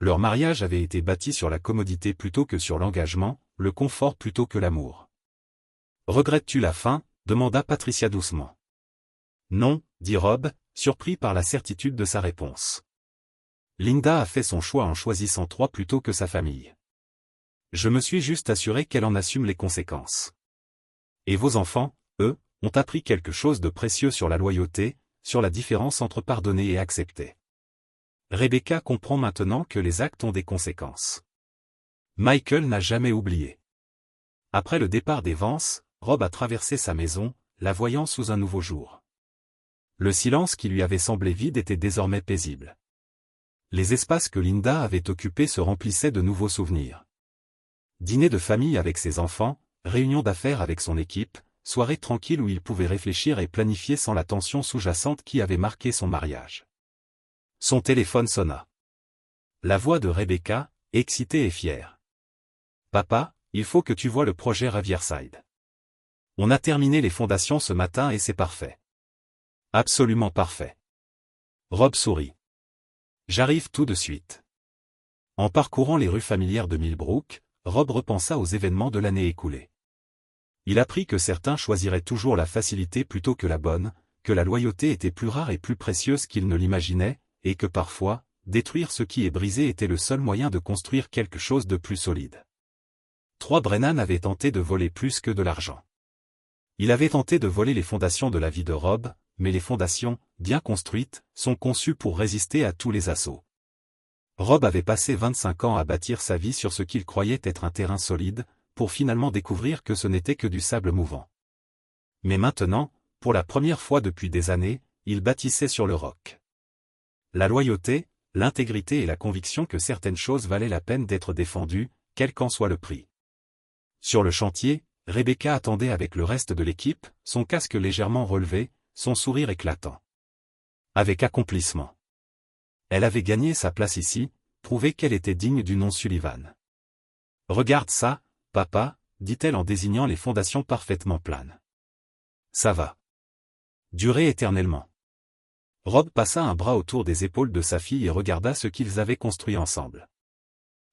Leur mariage avait été bâti sur la commodité plutôt que sur l'engagement, le confort plutôt que l'amour. « Regrettes-tu la fin ?» demanda Patricia doucement. « Non, » dit Rob, surpris par la certitude de sa réponse. Linda a fait son choix en choisissant 3 plutôt que sa famille. Je me suis juste assuré qu'elle en assume les conséquences. Et vos enfants, eux, ont appris quelque chose de précieux sur la loyauté, sur la différence entre pardonner et accepter. Rebecca comprend maintenant que les actes ont des conséquences. Michael n'a jamais oublié. Après le départ des Vance, Rob a traversé sa maison, la voyant sous un nouveau jour. Le silence qui lui avait semblé vide était désormais paisible. Les espaces que Linda avait occupés se remplissaient de nouveaux souvenirs. Dîner de famille avec ses enfants, réunion d'affaires avec son équipe, soirée tranquille où il pouvait réfléchir et planifier sans la tension sous-jacente qui avait marqué son mariage. Son téléphone sonna. La voix de Rebecca, excitée et fière. « Papa, il faut que tu vois le projet Riverside. On a terminé les fondations ce matin et c'est parfait. » « Absolument parfait. » Rob sourit. « J'arrive tout de suite. » En parcourant les rues familières de Millbrook, Rob repensa aux événements de l'année écoulée. Il apprit que certains choisiraient toujours la facilité plutôt que la bonne, que la loyauté était plus rare et plus précieuse qu'ils ne l'imaginaient, et que parfois, détruire ce qui est brisé était le seul moyen de construire quelque chose de plus solide. 3 Brennan avait tenté de voler plus que de l'argent. Il avait tenté de voler les fondations de la vie de Rob, mais les fondations, bien construites, sont conçues pour résister à tous les assauts. Rob avait passé 25 ans à bâtir sa vie sur ce qu'il croyait être un terrain solide, pour finalement découvrir que ce n'était que du sable mouvant. Mais maintenant, pour la première fois depuis des années, il bâtissait sur le roc. La loyauté, l'intégrité et la conviction que certaines choses valaient la peine d'être défendues, quel qu'en soit le prix. Sur le chantier, Rebecca attendait avec le reste de l'équipe, son casque légèrement relevé, son sourire éclatant. Avec accomplissement. Elle avait gagné sa place ici, prouvé qu'elle était digne du nom Sullivan. « Regarde ça, papa, » dit-elle en désignant les fondations parfaitement planes. « Ça va. Durer éternellement. » Rob passa un bras autour des épaules de sa fille et regarda ce qu'ils avaient construit ensemble.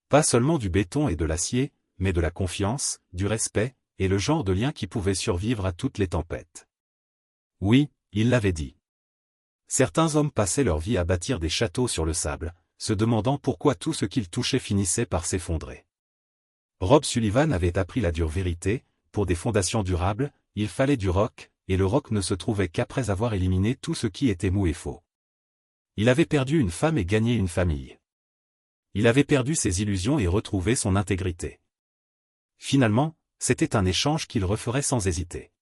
Pas seulement du béton et de l'acier, mais de la confiance, du respect, et le genre de lien qui pouvait survivre à toutes les tempêtes. Oui, il l'avait dit. Certains hommes passaient leur vie à bâtir des châteaux sur le sable, se demandant pourquoi tout ce qu'ils touchaient finissait par s'effondrer. Rob Sullivan avait appris la dure vérité, pour des fondations durables, il fallait du roc, et le roc ne se trouvait qu'après avoir éliminé tout ce qui était mou et faux. Il avait perdu une femme et gagné une famille. Il avait perdu ses illusions et retrouvé son intégrité. Finalement, c'était un échange qu'il referait sans hésiter.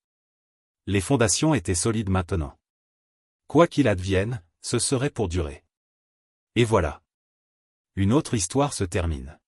Les fondations étaient solides maintenant. Quoi qu'il advienne, ce serait pour durer. Et voilà. Une autre histoire se termine.